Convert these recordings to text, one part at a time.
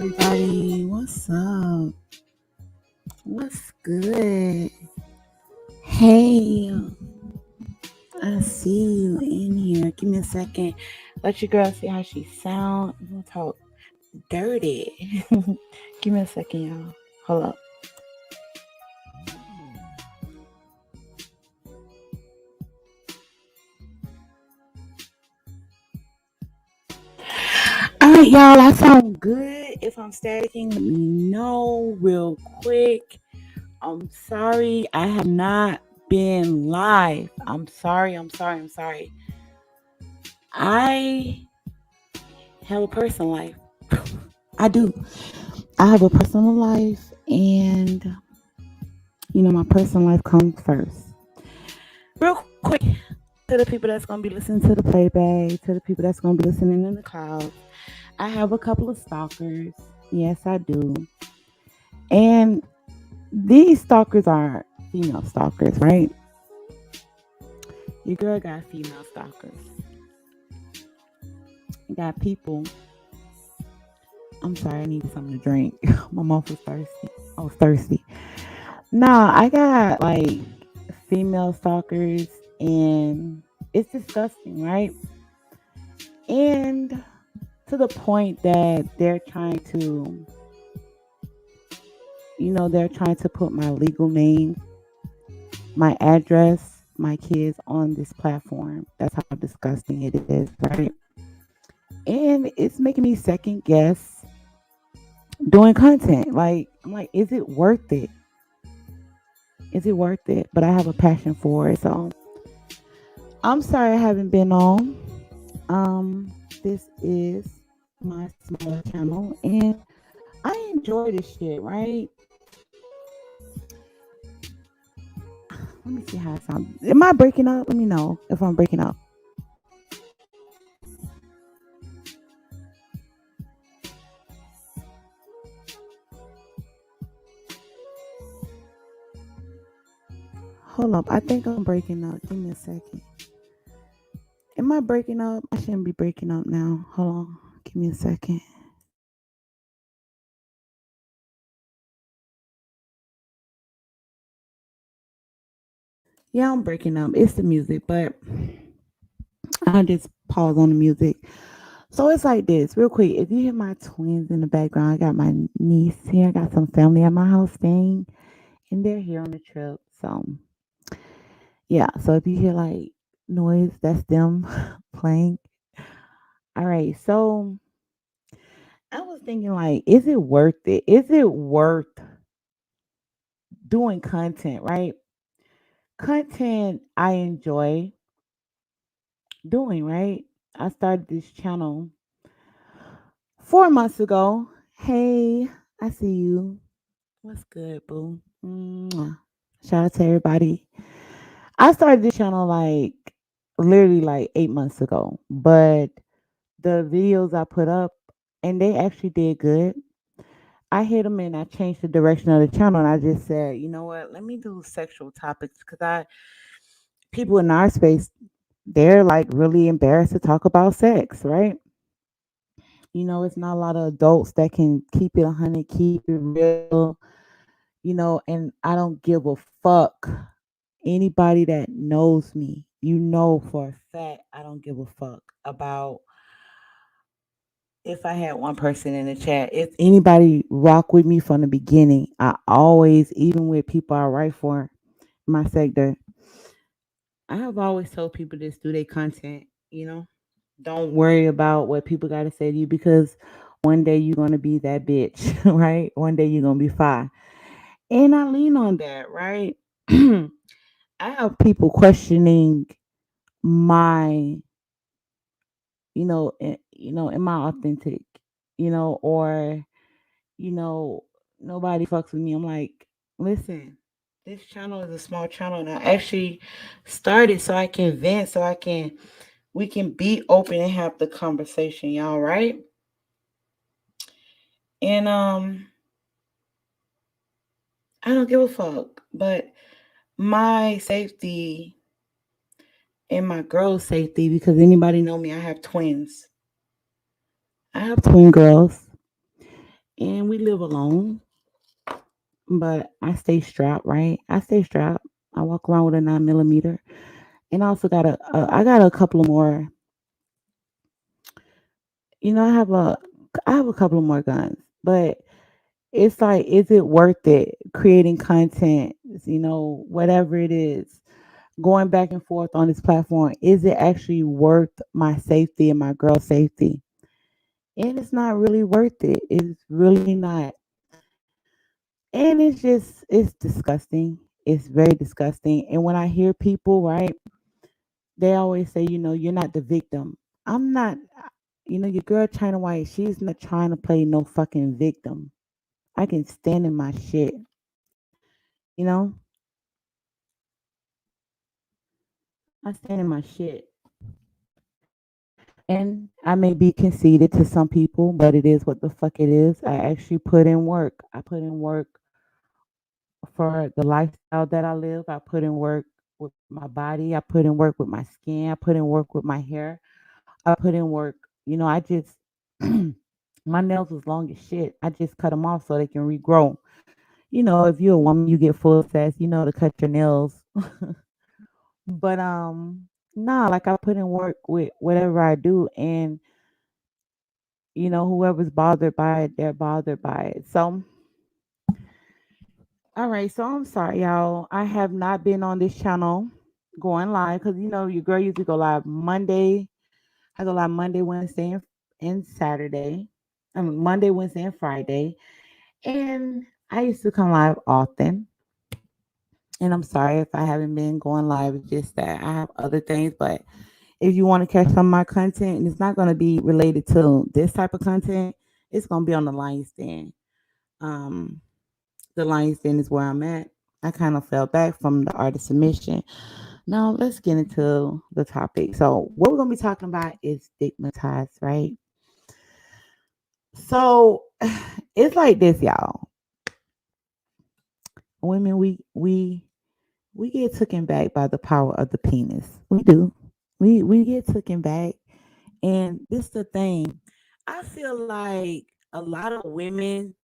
everybody. What's up? What's good? Hey, I see you in here. Give me a second. Let your girl see how she sound. I'm gonna talk dirty. Give me a second, y'all. Hold up. All right, y'all. I sound good. If I'm staticking, let me know real quick. I'm sorry. I have not been live. I'm sorry. I have a personal life. I do. I have a personal life, and my personal life comes first. Real quick, to the people that's gonna be listening to the playback, to the people that's gonna be listening in the clouds, I have a couple of stalkers. Yes, I do. And these stalkers are female stalkers, right? Your girl got female stalkers. You got people. I'm sorry, I need something to drink. My mouth was thirsty. I was thirsty. Nah, I got like female stalkers, and it's disgusting, right? And to the point that they're trying to put my legal name, my address, my kids on this platform. That's how disgusting it is, right? And it's making me second guess doing content. Like, I'm like, is it worth it? Is it worth it? But I have a passion for it. So I'm sorry I haven't been on. This is my smaller channel, and I enjoy this shit, right? Let me see how it sounds. Am I breaking up? Let me know if I'm breaking up. Hold up. I think I'm breaking up. Give me a second. Am I breaking up? I shouldn't be breaking up now. Hold on. Give me a second. Yeah, I'm breaking up. It's the music, but I just pause on the music. So it's like this, real quick. If you hear my twins in the background, I got my niece here. I got some family at my house staying, and they're here on the trip. So yeah. So if you hear like noise, that's them playing. All right. So I was thinking, like, is it worth it? Is it worth doing content? Right? Content I enjoy doing. Right? I started this channel 4 months ago. Hey, I see you. What's good, boo? Mwah. Shout out to everybody. I started this channel like literally like 8 months ago, but the videos I put up, and they actually did good. I hit them and I changed the direction of the channel, and I just said, you know what? Let me do sexual topics because I people in our space, they're like really embarrassed to talk about sex, right? It's not a lot of adults that can keep it 100, keep it real, and I don't give a fuck. Anybody that knows me, for a fact, I don't give a fuck about if I had one person in the chat. If anybody rock with me from the beginning, I always, even with people I write for my sector, I have always told people just do their content. Don't worry about what people got to say to you because one day you're going to be that bitch, right? One day you're going to be fine. And I lean on that, right? I have people questioning my, am I authentic, or, you know, nobody fucks with me. I'm like, listen, this channel is a small channel and I actually started so I can vent, we can be open and have the conversation, y'all, right? And I don't give a fuck, but my safety and my girl's safety, because anybody know me, I have twins. I have twin girls, and we live alone, but I stay strapped, right? I stay strapped. I walk around with a 9 millimeter, and I also I got a couple of more. I have a couple of more guns, but it's like, is it worth it creating content? Whatever it is, going back and forth on this platform, is it actually worth my safety and my girl's safety? And it's not really worth it. It's really not. And it's disgusting. It's very disgusting. And when I hear people, right, they always say, you're not the victim. I'm not, your girl China White, she's not trying to play no fucking victim. I can stand in my shit, you know? I stand in my shit. And I may be conceited to some people, but it is what the fuck it is. I actually put in work. I put in work for the lifestyle that I live. I put in work with my body. I put in work with my skin. I put in work with my hair. I put in work. I just, my nails was long as shit. I just cut them off so they can regrow. If you're a woman, you get full sets, to cut your nails. But nah, like I put in work with whatever I do, and whoever's bothered by it, they're bothered by it. So, all right. So I'm sorry, y'all. I have not been on this channel going live because your girl usually go live Monday. I go live Monday, Wednesday, and Saturday. I mean Monday, Wednesday, and Friday. And I used to come live often. And I'm sorry if I haven't been going live. It's just that I have other things. But if you want to catch some of my content, and it's not going to be related to this type of content, it's going to be on the Lion's Den. Um, the Lion's Den is where I'm at. I kind of fell back from the art of submission. Now let's get into the topic. So what we're going to be talking about is stigmatized, right? So it's like this, y'all. Women, we get taken back by the power of the penis. We do. We get taken back. And this the thing. I feel like a lot of women,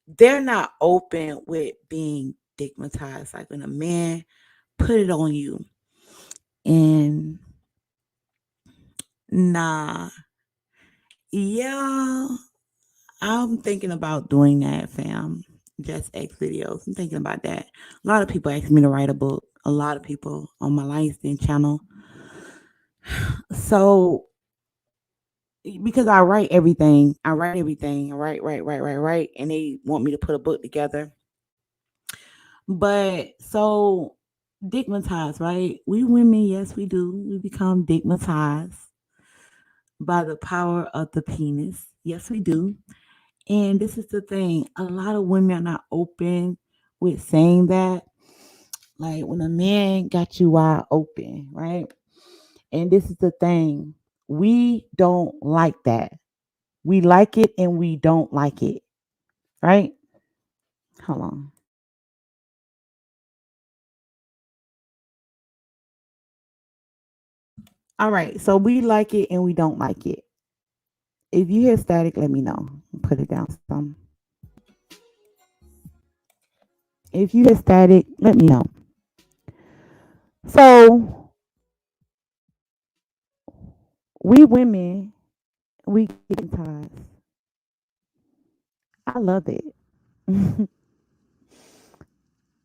they're not open with being stigmatized. Like when a man put it on you. And nah. Yeah. I'm thinking about doing that, fam. Just X videos. I'm thinking about that. A lot of people ask me to write a book. A lot of people on my Langston channel. So because I write everything, I write everything, I write, and they want me to put a book together. But so stigmatized, right? We women, yes, we do. We become stigmatized by the power of the penis. Yes, we do. And this is the thing. A lot of women are not open with saying that. Like when a man got you wide open, right? And this is the thing. We don't like that. We like it and we don't like it, right? Hold on. All right. So we like it and we don't like it. If you hear static, let me know. Put it down some. If you hear static, let me know. So we women, we get ties. I love it.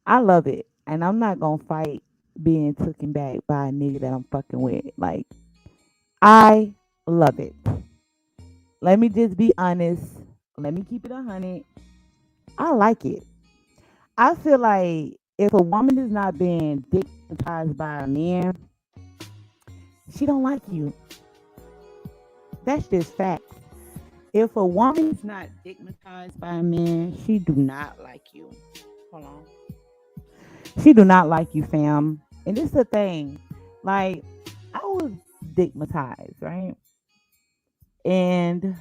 I love it. And I'm not gonna fight being taken back by a nigga that I'm fucking with. Like, I love it. Let me just be honest. Let me keep it 100. I like it. I feel like if a woman is not being dickmatized by a man, she don't like you. That's just fact. If a woman is not dickmatized by a man, she do not like you. Hold on. She do not like you, fam. And this is the thing. Like, I was stigmatized, right? And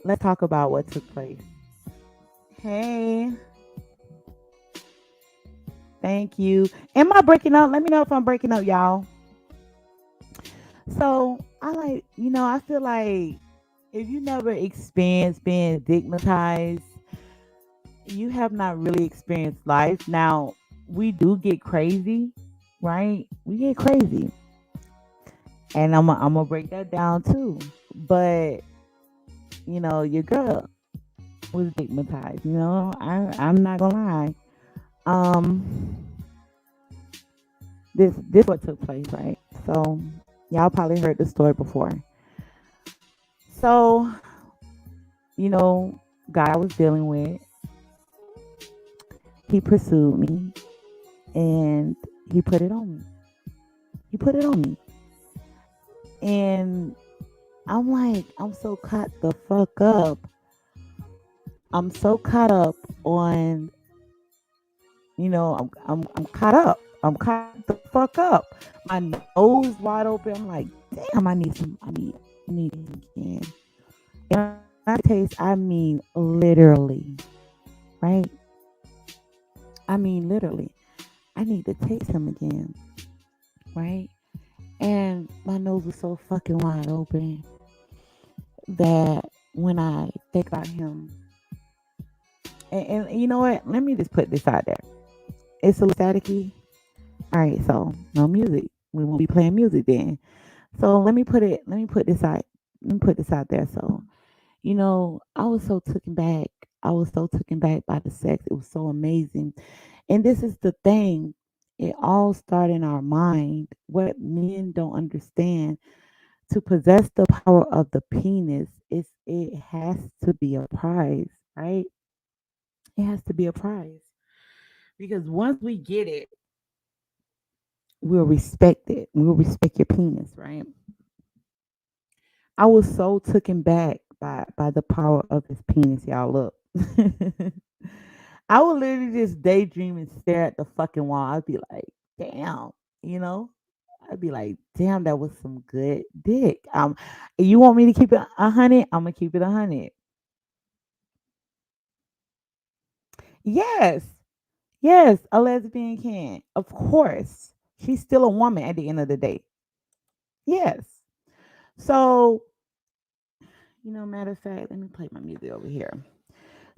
let's talk about what took place. Hey, thank you. Am I breaking up? Let me know if I'm breaking up, y'all. So I feel like if you never experienced being stigmatized, you have not really experienced life. Now, we do get crazy, right? We get crazy. And I'm gonna break that down too. But, your girl was stigmatized, I'm not gonna lie. Um this what took place, right? So y'all probably heard the story before. So, you know, guy I was dealing with, he pursued me and he put it on me. He put it on me. And I'm like, I'm so caught the fuck up. I'm so caught up on, I'm caught up. I'm caught the fuck up. My nose wide open. I'm like, damn, I need him again. And when I say taste, I mean literally, right? I mean literally. I need to taste him again, right? And my nose was so fucking wide open that when I think about him, and you know what? Let me just put this out there. It's a little staticky. All right, so no music. We won't be playing music then. So let me put this out. Let me put this out there. So, I was so taken back. I was so taken back by the sex. It was so amazing. And this is the thing. It all started in our mind. What men don't understand, to possess the power of the penis, it has to be a prize, right? It has to be a prize. Because once we get it, we'll respect it. We'll respect your penis, right? I was so taken back by the power of his penis, y'all. Look. I would literally just daydream and stare at the fucking wall. I'd be like, damn, you know? I'd be like, damn, that was some good dick. You want me to keep it 100? I'm gonna keep it 100. Yes, yes, a lesbian can. Of course. She's still a woman at the end of the day. Yes. So, matter of fact, let me play my music over here.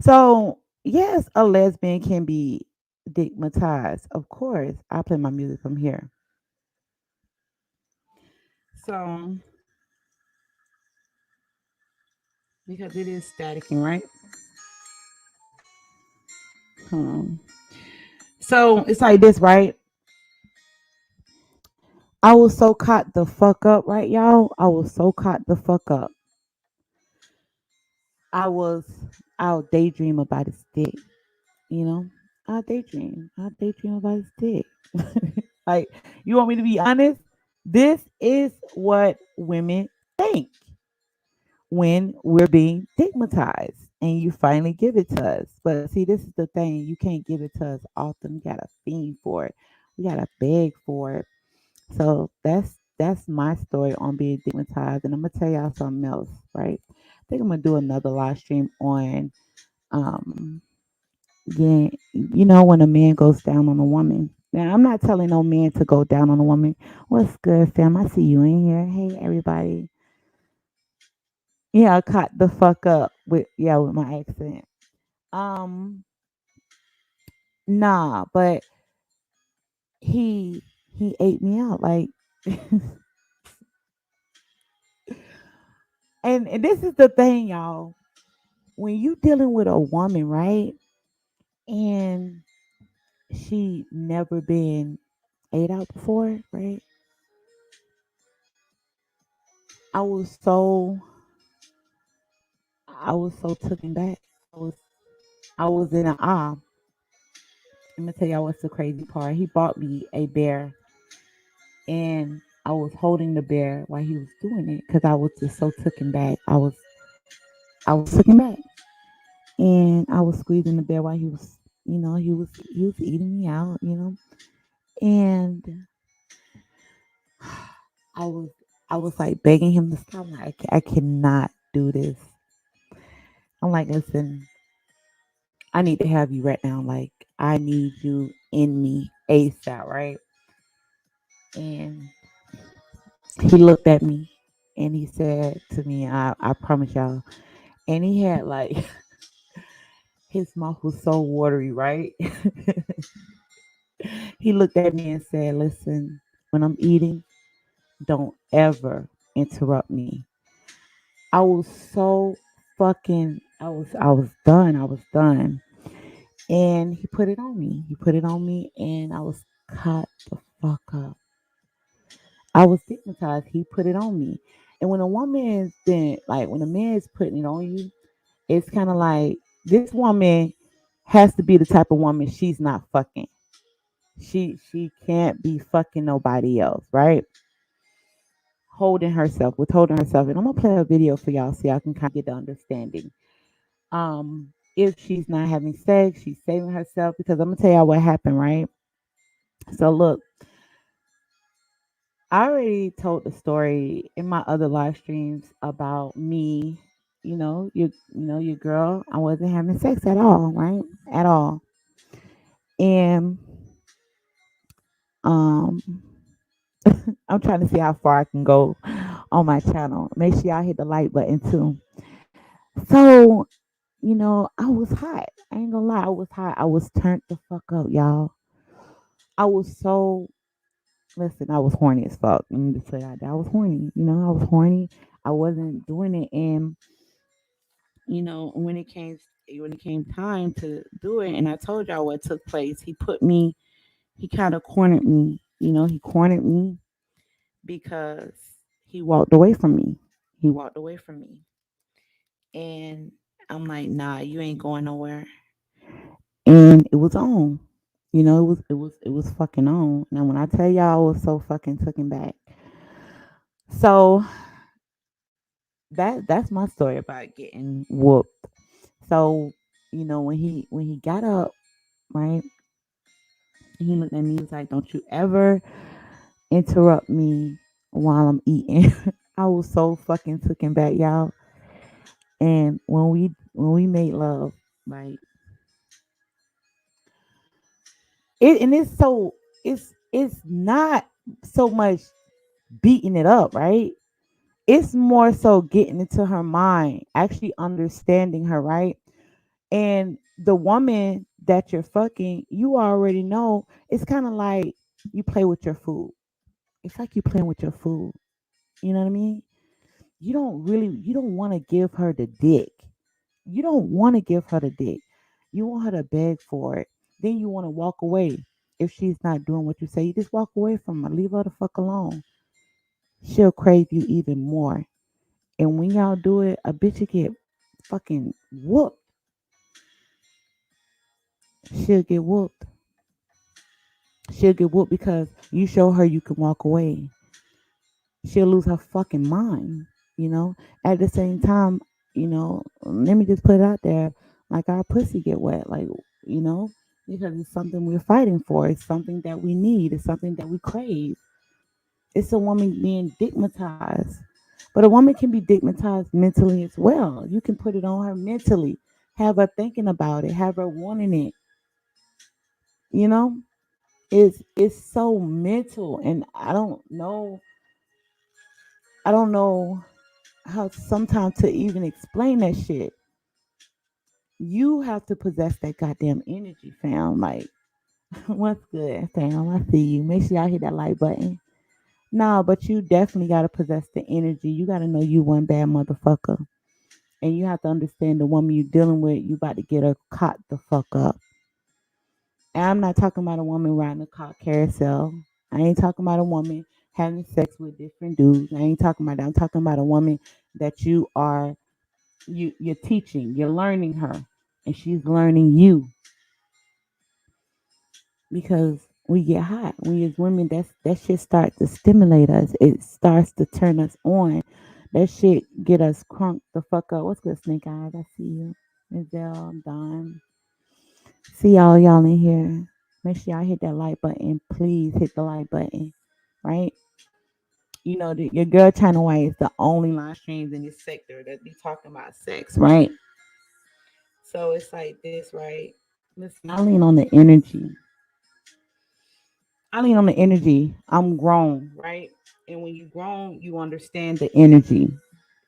So, yes, a lesbian can be stigmatized. Of course. I play my music from here. So, because it is staticking, right? Hmm. So, it's like this, right? I was so caught the fuck up, right, y'all? I was so caught the fuck up. I was, I'll daydream about his dick, you know? I'll daydream about his dick. Like, you want me to be honest? This is what women think when we're being stigmatized and you finally give it to us. But see, this is the thing. You can't give it to us often. We gotta fiend for it. We gotta beg for it. So that's my story on being stigmatized. And I'm gonna tell y'all something else, right? I think I'm gonna do another live stream on um yeah, when a man goes down on a woman. Now I'm not telling no man to go down on a woman. What's good, fam? I see you in here. Hey everybody. Yeah, I caught the fuck up with my accent. Um, nah, but he he ate me out like, and this is the thing, y'all. When you dealing with a woman, right, and she never been ate out before, right? I was so I was so taken back. I was I was in an awe. Let me tell y'all what's the crazy part. He bought me a bear, and I was holding the bear while he was doing it because I was just so taken back. I was taken back, and I was squeezing the bear while he was, he was eating me out, and I was I was like begging him to stop. I'm like, I cannot do this. I'm like, listen, I need to have you right now. Like, I need you in me ASAP, right? And he looked at me. and he said to me, I promise y'all, and he had like his mouth was so watery, right? He looked at me and said, "Listen, when I'm eating, don't ever interrupt me." I was so fucking I was done. I was done. And he put it on me. He put it on me and I was cut the fuck up. I was stigmatized. He put it on me. And when a woman is then like when a man is putting it on you, it's kind of like this woman has to be the type of woman she's not fucking. She can't be fucking nobody else, right? Holding herself, withholding herself. And I'm gonna play a video for y'all so y'all can kind of get the understanding. If she's not having sex, she's saving herself because I'm gonna tell y'all what happened, right? So look, I already told the story in my other live streams about me. Your girl. I wasn't having sex at all, right? At all. And um, I'm trying to see how far I can go on my channel. Make sure y'all hit the like button too. So, I was hot. I ain't gonna lie, I was hot. I was turned the fuck up, y'all. I was so listen, I was horny as fuck. Let me just say that. I was horny. I was horny. I wasn't doing it, and when it came time to do it, and I told y'all what took place. He kind of cornered me. He cornered me because he walked away from me. He walked away from me, and I'm like, nah, you ain't going nowhere. And it was on. It was fucking on. Now, when I tell y'all, I was so fucking taken back. So that's my story about getting whooped. So, when he got up, right, he looked at me, he was like, "Don't you ever interrupt me while I'm eating." I was so fucking taken back, y'all. And when we made love, like it's not so much beating it up, right? It's more so getting into her mind, actually understanding her, right? And the woman that you're fucking, you already know it's kind of like you play with your food. It's like you playing with your food. You know what I mean? You don't want to give her the dick. You don't want to give her the dick. You want her to beg for it. Then you want to walk away. If she's not doing what you say, you just walk away from her. Leave her the fuck alone. She'll crave you even more. And when y'all do it, a bitch will get fucking whooped. She'll get whooped. She'll get whooped because you show her you can walk away. She'll lose her fucking mind, you know. At the same time, let me just put it out there, like our pussy get wet, like, you know, because it's something we're fighting for. It's something that we need. It's something that we crave. It's a woman being stigmatized. But a woman can be stigmatized mentally as well. You can put it on her mentally, have her thinking about it, have her wanting it, you know? It's so mental, and I don't know how sometimes to even explain that shit. You have to possess that goddamn energy, fam. Like, what's good, fam? I see you. Make sure y'all hit that like button. No, but you definitely gotta possess the energy. You gotta know you one bad motherfucker. And you have to understand the woman you're dealing with, you about to get her caught the fuck up. And I'm not talking about a woman riding a car carousel. I ain't talking about a woman having sex with different dudes. I ain't talking about that. I'm talking about a woman that you're teaching, you're learning her, and she's learning you. Because we get hot. We as women, that shit starts to stimulate us. It starts to turn us on. That shit get us crunk the fuck up. What's good, Snake Eyes? I see you. Mizzelle, Don. See y'all in here. Make sure y'all hit that like button. Please hit the like button. Right? Your girl China White is the only live streams in this sector that be talking about sex, right? So it's like this, right? Listen, I lean on the energy. I'm grown, right? And when you grown, you understand the energy.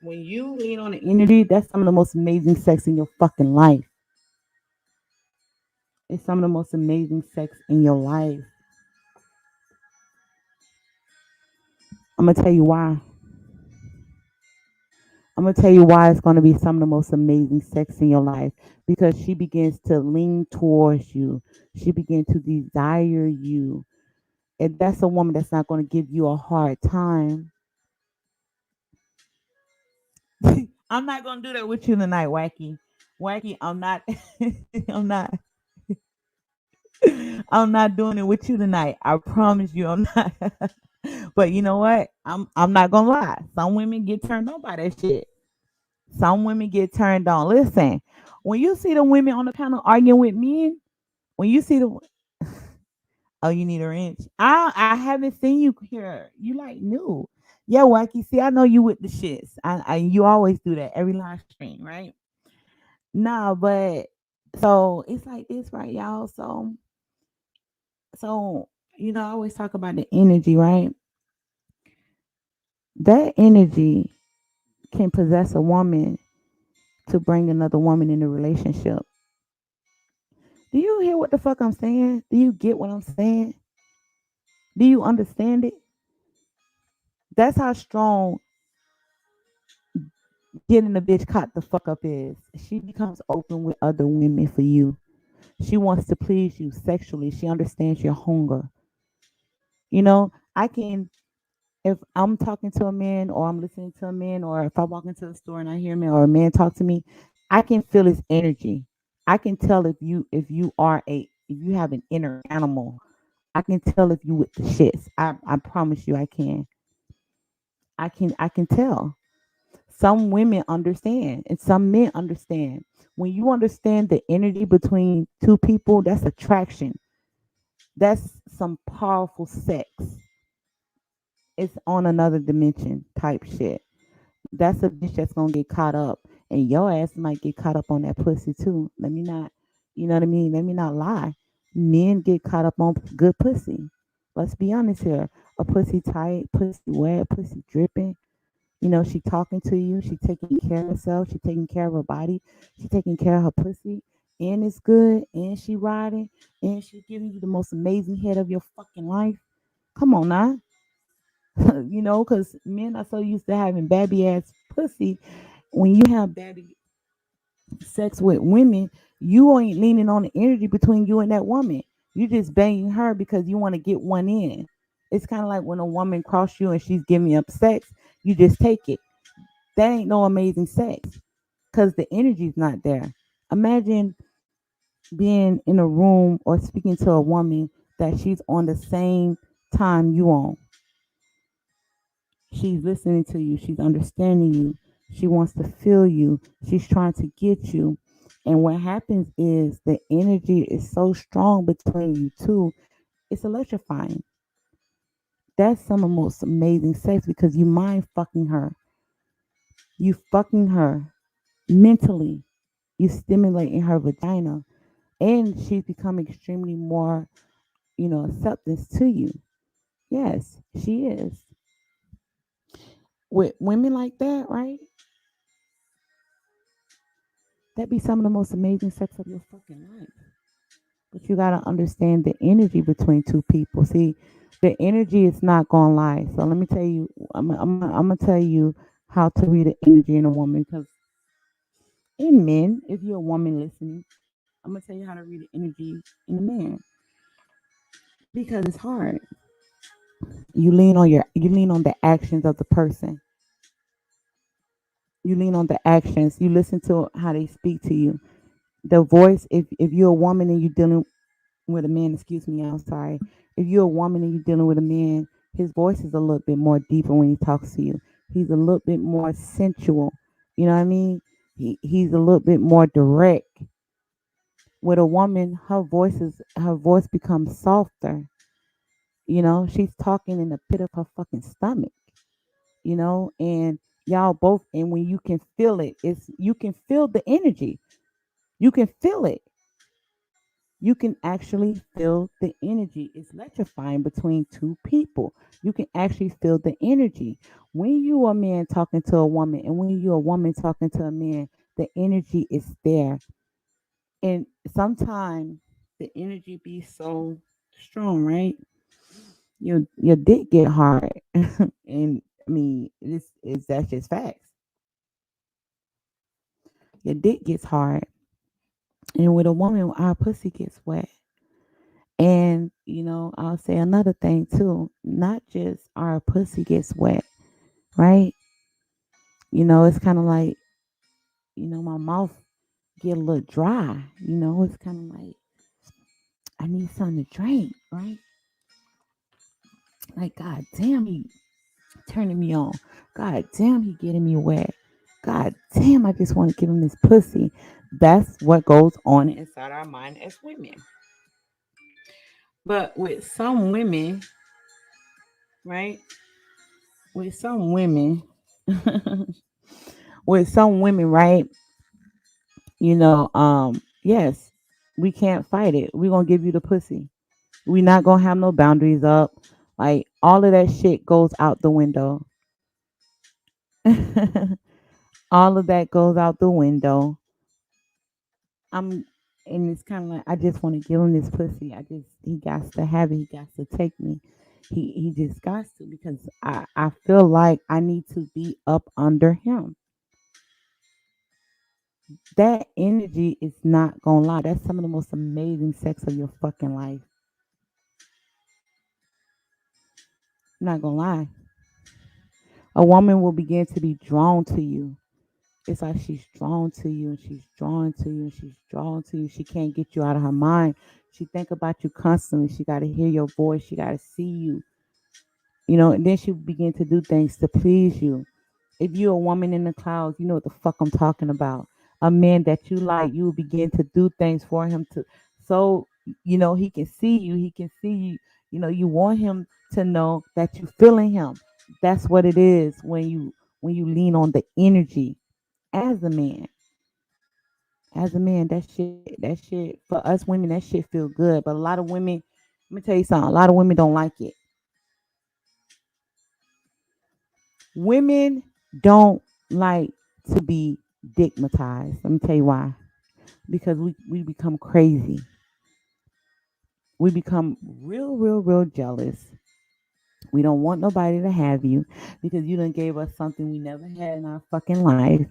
When you lean on the energy, that's some of the most amazing sex in your fucking life. It's some of the most amazing sex in your life. I'm gonna tell you why. I'm gonna tell you why it's gonna be some of the most amazing sex in your life. Because she begins to lean towards you. She begins to desire you. And that's a woman that's not gonna give you a hard time. I'm not gonna do that with you tonight, Wacky. Wacky, I'm not I'm not I'm not doing it with you tonight. I promise you I'm not. But you know what? I'm not gonna lie. Some women get turned on by that shit. Some women get turned on. Listen, when you see the women on the panel arguing with men, when you see the oh, you need a wrench. I haven't seen you here. You like new. Yeah, Wacky. See, I know you with the shits. You always do that every live stream, right? Nah, but so it's like this, right, y'all? So I always talk about the energy, right? That energy can possess a woman to bring another woman in a relationship. Do you hear what the fuck I'm saying? Do you get what I'm saying? Do you understand it? That's how strong getting the bitch caught the fuck up is. She becomes open with other women for you. She wants to please you sexually. She understands your hunger. I can, if I'm talking to a man or I'm listening to a man or if I walk into a store and I hear a man or a man talk to me, I can feel his energy. I can tell if you have an inner animal. I can tell if you with the shits. I promise you I can. I can tell. Some women understand and some men understand. When you understand the energy between two people, that's attraction. That's some powerful sex. It's on another dimension type shit. That's a bitch that's gonna get caught up, and your ass might get caught up on that pussy too. Let me not, you know what I mean? Let me not lie. Men get caught up on good pussy. Let's be honest here. A pussy tight, pussy wet, pussy dripping. She talking to you. She taking care of herself. She taking care of her body. She taking care of her pussy. And it's good. And she riding. And she giving you the most amazing head of your fucking life. Come on now. Because men are so used to having babby ass pussy. When you have babby sex with women, you ain't leaning on the energy between you and that woman. You just banging her because you want to get one in. It's kind of like when a woman cross you and she's giving up sex, you just take it. That ain't no amazing sex because the energy's not there. Imagine being in a room or speaking to a woman that she's on the same time you on. She's listening to you. She's understanding you. She wants to feel you. She's trying to get you. And what happens is the energy is so strong between you two. It's electrifying. That's some of the most amazing sex because you mind fucking her. You fucking her mentally. You stimulating her vagina. And she's becoming extremely more, acceptance to you. Yes, she is. With women like that, right? That be some of the most amazing sex of your fucking life. But you gotta understand the energy between two people. See, the energy is not gonna lie. So let me tell you, I'm gonna tell you how to read the energy in a woman. Because in men, if you're a woman listening, I'm gonna tell you how to read the energy in a man because it's hard. You lean on the actions of the person. You lean on the actions. You listen to how they speak to you. The voice. If you're a woman and you're dealing with a man, excuse me, I'm sorry. If you're a woman and you're dealing with a man, his voice is a little bit more deeper when he talks to you. He's a little bit more sensual. You know what I mean? He's a little bit more direct. With a woman, her voice becomes softer. She's talking in the pit of her fucking stomach. And y'all both, and when you can feel it, you can feel the energy. You can feel it. You can actually feel the energy. It's electrifying between two people. You can actually feel the energy. When you are a man talking to a woman and when you're a woman talking to a man, the energy is there. And sometimes the energy be so strong, right? Your dick get hard. And I mean, this is that's just facts. Your dick gets hard. And with a woman, our pussy gets wet. And, I'll say another thing too. Not just our pussy gets wet, right? It's kind of like, my mouth get a little dry. It's kind of like I need something to drink, right? Like, God damn, he turning me on. God damn, he getting me wet. God damn, I just want to give him this pussy. That's what goes on inside our mind as women. But with some women, right? With some women, with some women, right? Yes, we can't fight it. We're gonna give you the pussy. We not gonna have no boundaries up. Like all of that shit goes out the window. All of that goes out the window. I'm and it's kind of like I just want to give him this pussy. He got to have it. He got to take me. He just got to because I feel like I need to be up under him. That energy is not gonna lie. That's some of the most amazing sex of your fucking life. I'm not gonna lie. A woman will begin to be drawn to you. It's like she's drawn to you and she's drawn to you and she's drawn to you. She can't get you out of her mind. She think about you constantly. She got to hear your voice. She got to see you. And then she begin to do things to please you. If you're a woman in the clouds, you know what the fuck I'm talking about. A man that you like, you will begin to do things for him to so he can see you, he can see you, you want him to know that you feeling him. That's what it is when you lean on the energy as a man. As a man, that shit for us women, that shit feel good. But a lot of women, let me tell you something, a lot of women don't like it. Women don't like to be stigmatized. Let me tell you why. Because we become crazy. We become real, real, real jealous. We don't want nobody to have you because you done gave us something we never had in our fucking life.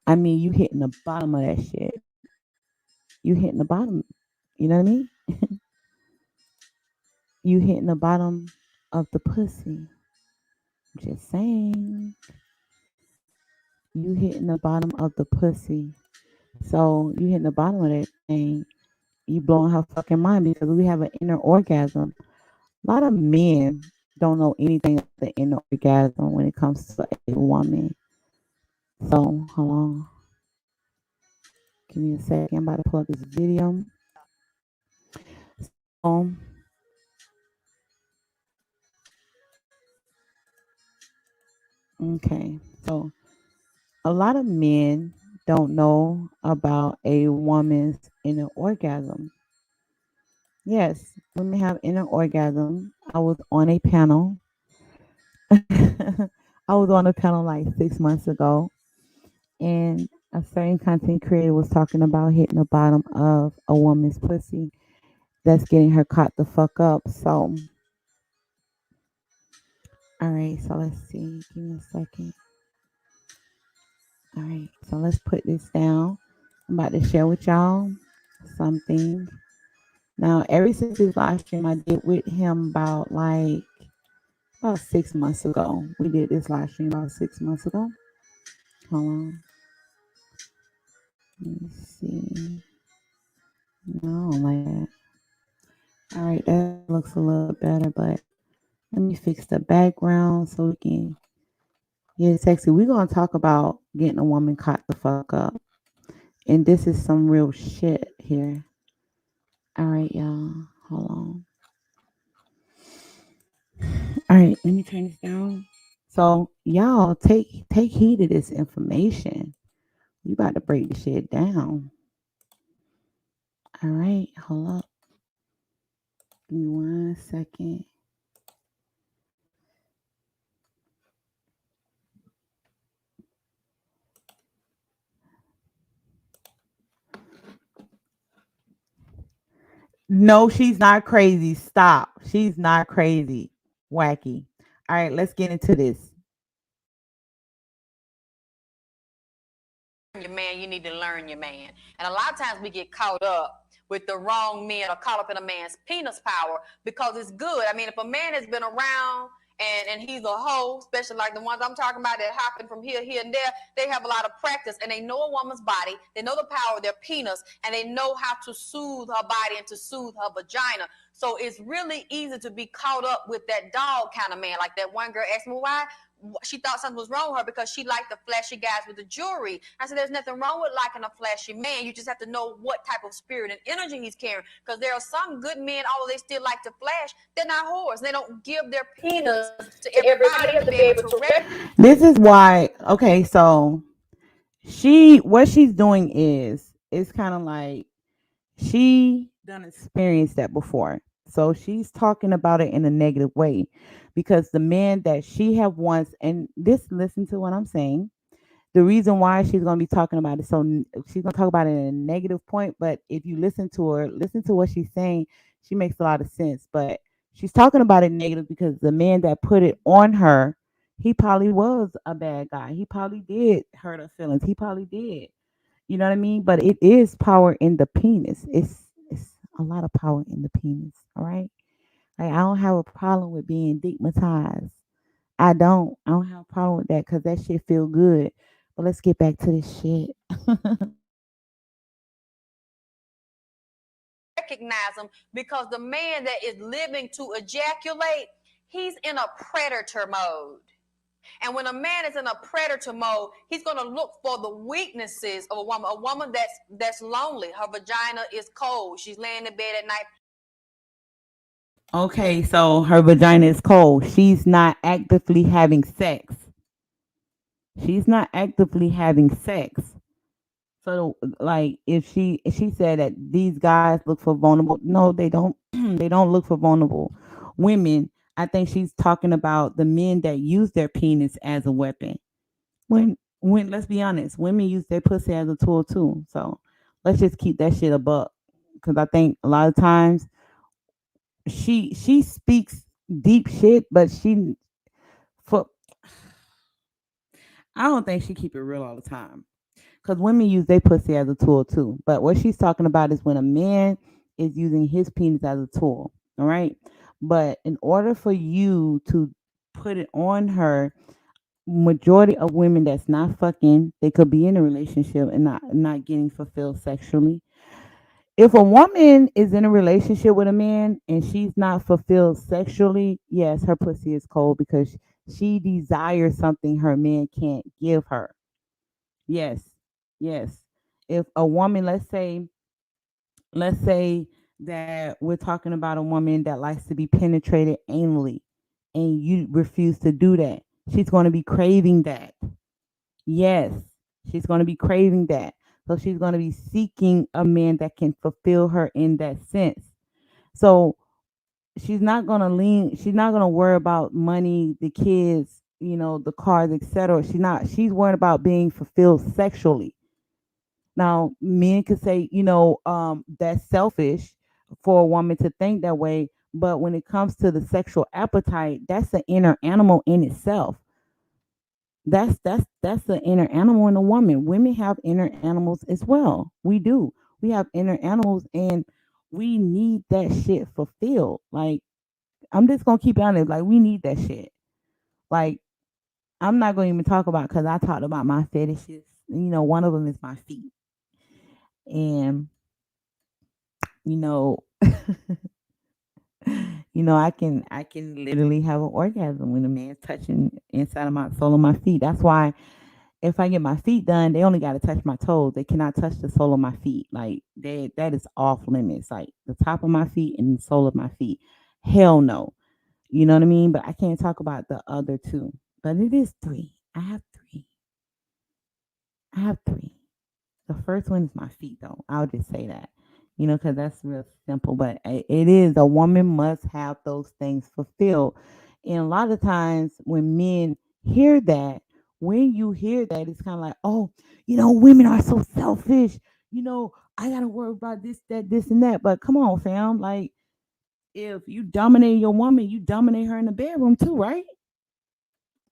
I mean, you hitting the bottom of that shit. You hitting the bottom. You know what I mean? You hitting the bottom of the pussy. Just saying. You hitting the bottom of the pussy. So you hitting the bottom of that thing. You blowing her fucking mind because we have an inner orgasm. A lot of men don't know anything about the inner orgasm when it comes to a woman. So hold on. Give me a second. I'm about to pull up this video. So okay. So a lot of men don't know about a woman's inner orgasm. Yes, women have inner orgasm. I was on a panel. I was on a panel like 6 months ago, and a certain content creator was talking about hitting the bottom of a woman's pussy that's getting her caught the fuck up. So, all right, so let's see. Give me a second. All right, so let's put this down. I'm about to share with y'all something. Now, ever since this live stream I did with him about 6 months ago. We did this live stream about 6 months ago. Hold on. Let me see. No, like that. All right, that looks a little better, but let me fix the background so we can get sexy. We're gonna talk about getting a woman caught the fuck up. And this is some real shit here. All right, y'all. Hold on. All right, let me turn this down. So y'all take heed of this information. We about to break the shit down. All right, hold up. Give me 1 second. No, she's not crazy. Stop. She's not crazy. Wacky. All right, let's get into this. Your man, you need to learn your man. And a lot of times we get caught up with the wrong men or caught up in a man's penis power because it's good. I mean, if a man has been around and he's a hoe, especially like the ones I'm talking about that hopping from here, and there, they have a lot of practice and they know a woman's body, they know the power of their penis, and they know how to soothe her body and to soothe her vagina. So it's really easy to be caught up with that dog kind of man. Like that one girl asked me why she thought something was wrong with her because she liked the flashy guys with the jewelry. I said, there's nothing wrong with liking a flashy man. You just have to know what type of spirit and energy he's carrying. Because there are some good men, although they still like to flash, they're not whores. They don't give their penis to everybody. You have to be able to recognize. This is why, okay, so what she's doing is it's kind of like she done experienced that before. So she's talking about it in a negative way because the man that she have once, and this, listen to what I'm saying, the reason why she's going to be talking about it, so she's going to talk about it in a negative point, but if you listen to her, listen to what she's saying, she makes a lot of sense. But she's talking about it negative because the man that put it on her, he probably was a bad guy. He probably did hurt her feelings. He probably did. You know what I mean? But it is power in the penis. It's a lot of power in the penis. All right. Like I don't have a problem with being stigmatized. I don't. I don't have a problem with that because that shit feel good. But let's get back to this shit. Them because the man that is living to ejaculate, he's in a predator mode. And when a man is in a predator mode, he's going to look for the weaknesses of a woman that's lonely. Her vagina is cold. She's laying in bed at night. Okay, so her vagina is cold. She's not actively having sex. She's not actively having sex. So like if she said that these guys look for vulnerable, no, they don't. They don't look for vulnerable women. I think she's talking about the men that use their penis as a weapon. When let's be honest, women use their pussy as a tool too. So let's just keep that shit a buck. Because I think a lot of times she speaks deep shit, but for I don't think she keep it real all the time. Because women use their pussy as a tool too. But what she's talking about is when a man is using his penis as a tool. All right. But in order for you to put it on her, majority of women that's not fucking, they could be in a relationship and not getting fulfilled sexually. If a woman is in a relationship with a man and she's not fulfilled sexually, yes, her pussy is cold because she desires something her man can't give her. Yes. Yes. If a woman, let's say that we're talking about a woman that likes to be penetrated anally and you refuse to do that, she's going to be craving that. Yes, she's going to be craving that. So she's going to be seeking a man that can fulfill her in that sense. So she's not going to worry about money, the kids, the cars, etc. She's worried about being fulfilled sexually. Now, men could say, that's selfish for a woman to think that way. But when it comes to the sexual appetite, that's an inner animal in itself. That's the inner animal in a woman. Women have inner animals as well. We do. We have inner animals, and we need that shit fulfilled. Like I'm just gonna keep it honest. Like we need that shit. Like I'm not gonna even talk about because I talked about my fetishes. One of them is my feet, and you know, I can literally have an orgasm when a man's touching inside of my sole of my feet. That's why if I get my feet done, they only got to touch my toes. They cannot touch the sole of my feet. Like that is off limits. Like the top of my feet and the sole of my feet. Hell no. You know what I mean? But I can't talk about the other two. But it is three. I have three. I have three. The first one is my feet, though. I'll just say that. because that's real simple. But it is a woman must have those things fulfilled. And a lot of times when men hear that, when you hear that, it's kind of like, oh, women are so selfish. I gotta worry about this, that, this, and that. But come on, fam. Like, if you dominate your woman, you dominate her in the bedroom too, right?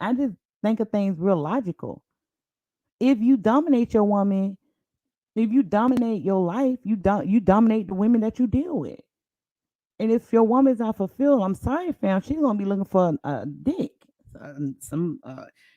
I just think of things real logical. If you dominate your woman, if you dominate your life, you dominate the women that you deal with. And if your woman's not fulfilled, I'm sorry, fam, she's gonna be looking for a dick, some,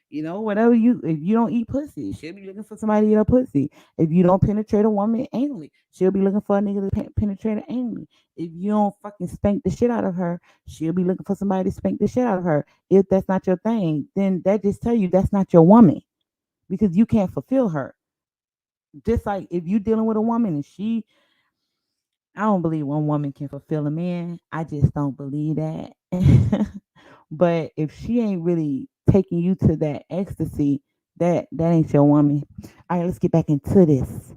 whatever you. If you don't eat pussy, she'll be looking for somebody to eat her pussy. If you don't penetrate a woman anally, she'll be looking for a nigga to penetrate her anally. If you don't fucking spank the shit out of her, she'll be looking for somebody to spank the shit out of her. If that's not your thing, then that just tell you that's not your woman because you can't fulfill her. Just like if you dealing with a woman and I don't believe one woman can fulfill a man. I just don't believe that. But if she ain't really taking you to that ecstasy, that ain't your woman. All right, let's get back into this.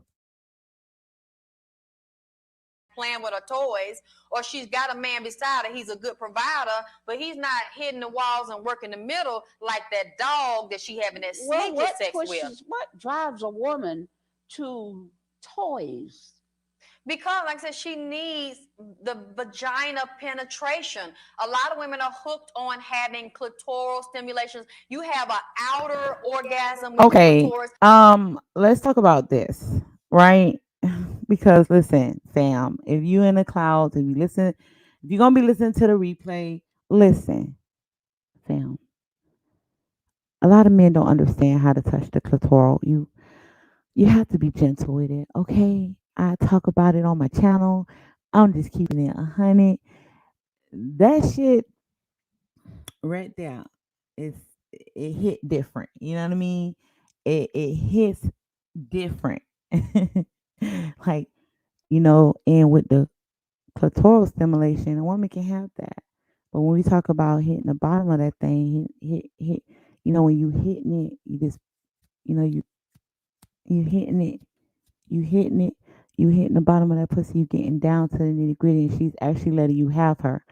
playing with her toys, or she's got a man beside her. He's a good provider, but he's not hitting the walls and working the middle like that dog that she having that Well, sneaky what sex with. pushes, what drives a woman to toys? Because, like I said, she needs the vagina penetration. A lot of women are hooked on having clitoral stimulations. You have an outer orgasm with your Okay. clitoris. Let's talk about this, right? Because listen, fam, if you in the clouds, if you're gonna be listening to the replay, listen, fam. A lot of men don't understand how to touch the clitoral. You have to be gentle with it, okay? I talk about it on my channel. I'm just keeping it 100. That shit right there is it hit different. You know what I mean? It hits different. Like, and with the clitoral stimulation, a woman can have that. But when we talk about hitting the bottom of that thing, hit, when you hitting it, you just, you hitting it, you hitting it, you hitting the bottom of that pussy, you getting down to the nitty gritty, and she's actually letting you have her.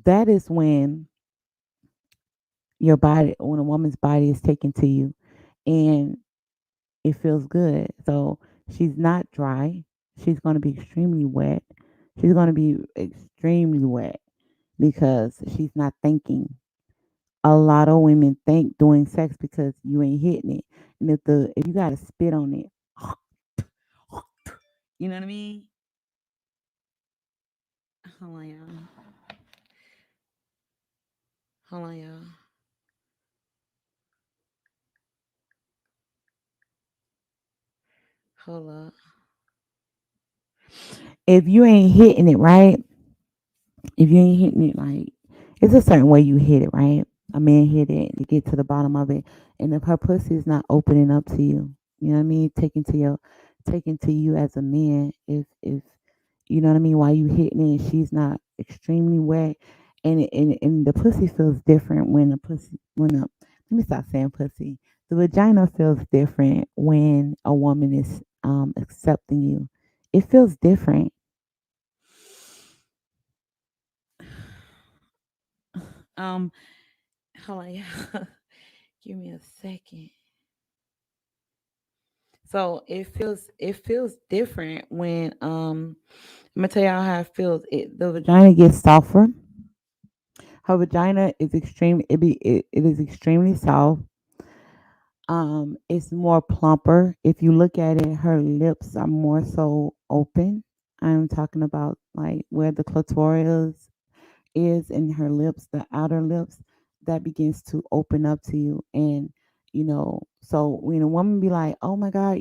That is when a woman's body is taken to you, and it feels good. So she's not dry. She's going to be extremely wet. She's going to be extremely wet because she's not thinking. A lot of women think doing sex because you ain't hitting it, and if you got to spit on it, you know what I mean? Hold on, y'all. Hold on, y'all. Hold up. If you ain't hitting it right, if you ain't hitting it like, it's a certain way you hit it, right? A man hit it to get to the bottom of it, and if her pussy is not opening up to you, you know what I mean? Taking to you as a man, if you know what I mean, while you hitting it, and she's not extremely wet, and the pussy feels different when a let me stop saying pussy. The vagina feels different when a woman is accepting you. It feels different. Um, Hold on, yeah. Give me a second. So it feels different when I'm gonna tell y'all how it feels. The vagina gets softer. Her vagina is it is extremely soft. It's more plumper. If you look at it, her lips are more so open. I'm talking about like where the clitoris is in her lips, the outer lips, that begins to open up to you. And, so when a woman be like, oh my God,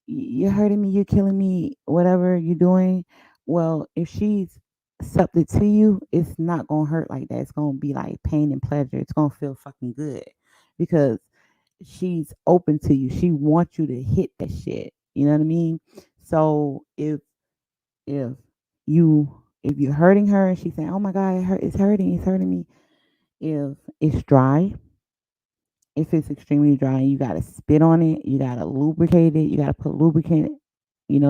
you're hurting me, you're killing me, whatever you're doing. Well, if she's accepted to you, it's not going to hurt like that. It's going to be like pain and pleasure. It's going to feel fucking good because she's open to you. She wants you to hit that shit. You know what I mean? So if if you're hurting her and she's saying, "Oh my God, it's hurting me." If it's dry, if it's extremely dry, you gotta spit on it, you gotta lubricate it, you gotta put lubricant,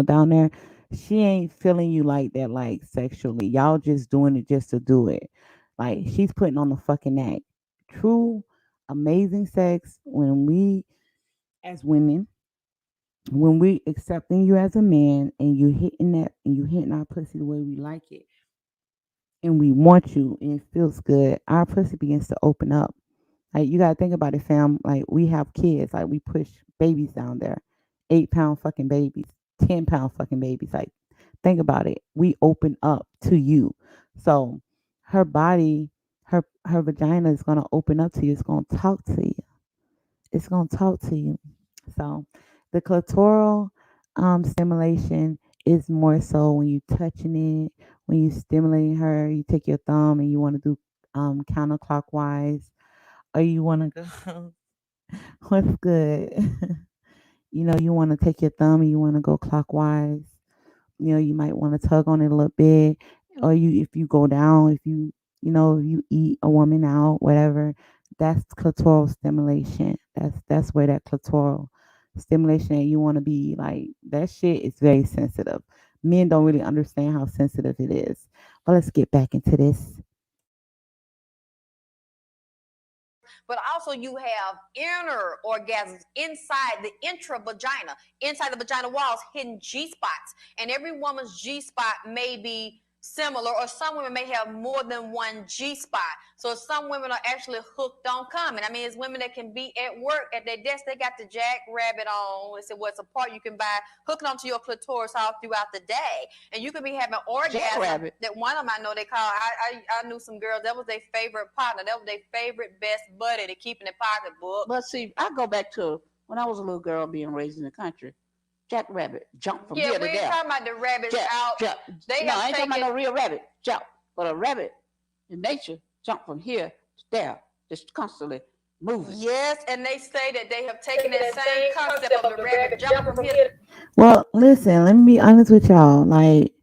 down there. She ain't feeling you like that, like sexually. Y'all just doing it just to do it. Like she's putting on the fucking act. True, amazing sex when we as women, when we accepting you as a man and you hitting that and you hitting our pussy the way we like it and we want you and it feels good, our pussy begins to open up. Like you gotta think about it, fam. Like we have kids, like we push babies down there, 8 pound fucking babies, 10 pound fucking babies. Like think about it. We open up to you, so her body, her vagina is gonna open up to you. It's gonna talk to you. It's gonna talk to you. So the clitoral stimulation is more so when you touching it, when you stimulating her. You take your thumb and you want to do counterclockwise, or you want to go what's good. You want to take your thumb and you want to go clockwise. You might want to tug on it a little bit, or if you go down, if you eat a woman out, whatever. That's clitoral stimulation. That's where that clitoral stimulation, and you want to be like that shit is very sensitive. Men don't really understand how sensitive it is. But let's get back into this. But also you have inner orgasms inside the intra vagina, inside the vagina walls, hidden G spots. And every woman's G spot may be similar, or some women may have more than one G spot. So some women are actually hooked on coming. I mean, it's women that can be at work at their desk, they got the jackrabbit on. It's what's a part you can buy, hooking onto your clitoris all throughout the day. And you could be having orgasm that one of them I know they call, I knew some girls, that was their favorite partner. That was their favorite best buddy to keep in their pocketbook. But see, I go back to when I was a little girl being raised in the country. Jackrabbit jump from here to there. Yeah, we ain't talking about the rabbits out. Jump. They No, have I ain't taken, talking about no real rabbit jump. But a rabbit in nature jump from here to there, just constantly moving. yes, and they say that they have taken that same concept of the rabbit jumping from here. Well, listen, let me be honest with y'all. Like,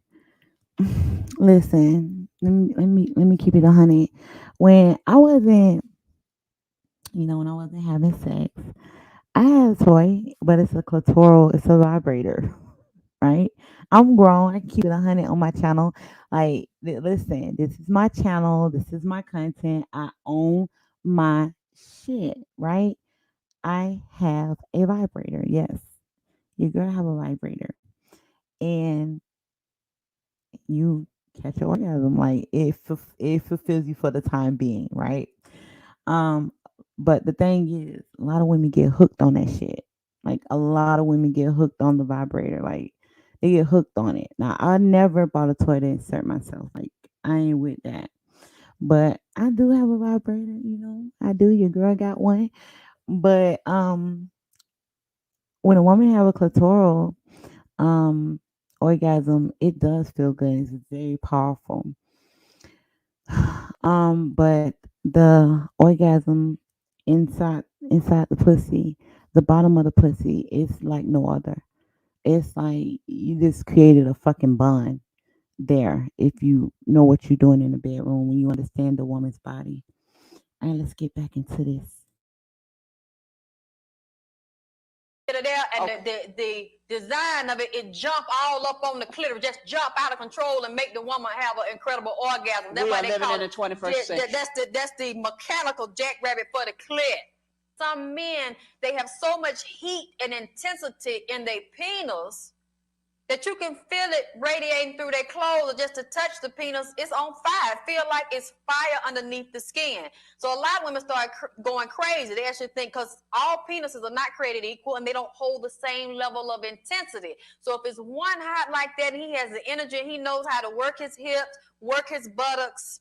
listen, let me keep it 100. When I wasn't, when I wasn't having sex, I had a toy, but it's a clitoral, it's a vibrator, right? I'm grown. I can keep it 100 on my channel. Like, listen, this is my channel. This is my content. I own my shit, right? I have a vibrator. Yes, your girl have a vibrator, and you catch an orgasm. Like it fulfills you for the time being, right? Um, but the thing is, a lot of women get hooked on that shit. Like a lot of women get hooked on the vibrator. Like they get hooked on it. Now I never bought a toy to insert myself. Like I ain't with that. But I do have a vibrator. I do. Your girl got one. But when a woman have a clitoral um orgasm, it does feel good. It's very powerful. But the orgasm inside the pussy, the bottom of the pussy, is like no other. It's like you just created a fucking bond there if you know what you're doing in the bedroom, when you understand the woman's body. All right, let's get back into this. There, and the design of it, it jump all up on the clitoris, just jump out of control and make the woman have an incredible orgasm. That's we why are they living call in the it 21st century. that's the mechanical jackrabbit for the clit. Some men, they have so much heat and intensity in their penis that you can feel it radiating through their clothes, or just to touch the penis, it's on fire. Feel like it's fire underneath the skin. So a lot of women start going crazy. They actually think, because all penises are not created equal and they don't hold the same level of intensity. So if it's one hot like that, he has the energy, he knows how to work his hips, work his buttocks,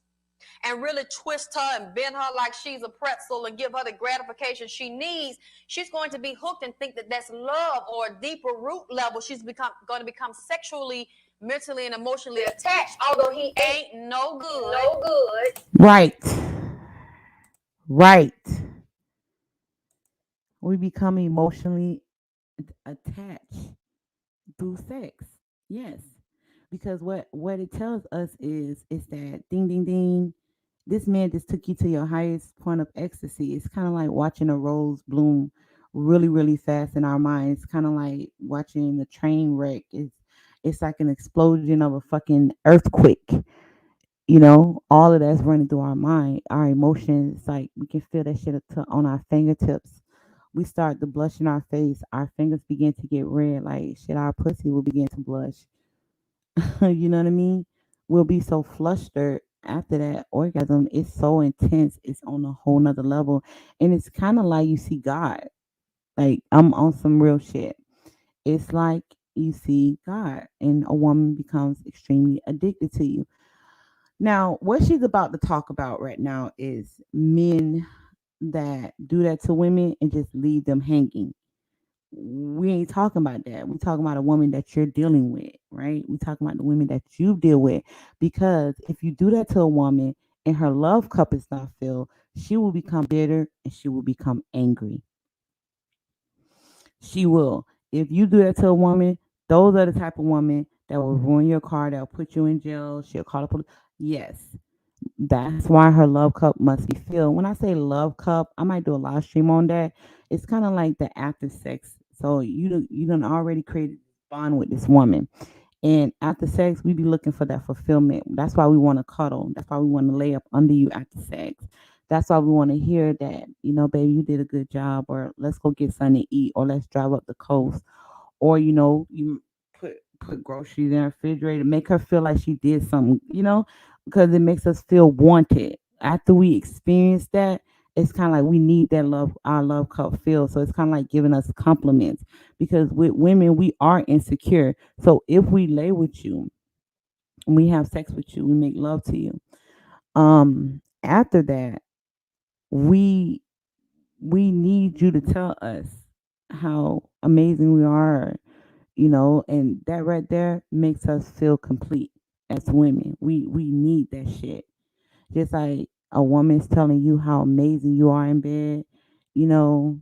and really twist her and bend her like she's a pretzel and give her the gratification she needs, she's going to be hooked and think that that's love, or a deeper root level. She's going to become sexually, mentally, and emotionally attached, although he ain't no good. No good. Right. Right. We become emotionally attached through sex. Yes. Because what it tells us is that ding ding ding, this man just took you to your highest point of ecstasy. It's kind of like watching a rose bloom really really fast in our minds. It's kind of like watching a train wreck. It's like an explosion of a fucking earthquake. All of that's running through our mind, our emotions. Like we can feel that shit on our fingertips. We start to blush in our face. Our fingers begin to get red. Like shit, our pussy will begin to blush. You know what I mean? We'll be so flustered after that orgasm. It's so intense. It's on a whole nother level. And it's kind of like you see God. Like I'm on some real shit. It's like you see God and a woman becomes extremely addicted to you. Now, what she's about to talk about right now is men that do that to women and just leave them hanging. We ain't talking about that. We talking about a woman that you're dealing with, right? We talking about the women that you deal with. Because if you do that to a woman and her love cup is not filled, she will become bitter and she will become angry. She will. If you do that to a woman, those are the type of woman that will ruin your car, that will put you in jail. She'll call the police. Yes, that's why her love cup must be filled. When I say love cup, I might do a live stream on that. It's kind of like the after sex. So you done already created bond with this woman, and after sex, we be looking for that fulfillment. That's why we want to cuddle. That's why we want to lay up under you after sex. That's why we want to hear that, baby, you did a good job, or let's go get something to eat, or let's drive up the coast, or you put groceries in her refrigerator, make her feel like she did something, because it makes us feel wanted. After we experience that, it's kind of like we need that love, our love cup filled. So it's kind of like giving us compliments, because with women we are insecure. So if we lay with you, we have sex with you, we make love to you. After that, we we need you to tell us how amazing we are, and that right there makes us feel complete as women. We need that shit. Just like a woman's telling you how amazing you are in bed, you know,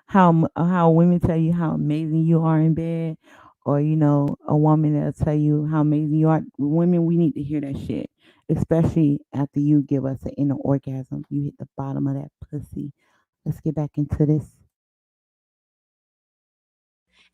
how women tell you how amazing you are in bed, or a woman that'll tell you how amazing you are. Women, we need to hear that shit, especially after you give us an inner orgasm. You hit the bottom of that pussy. Let's get back into this.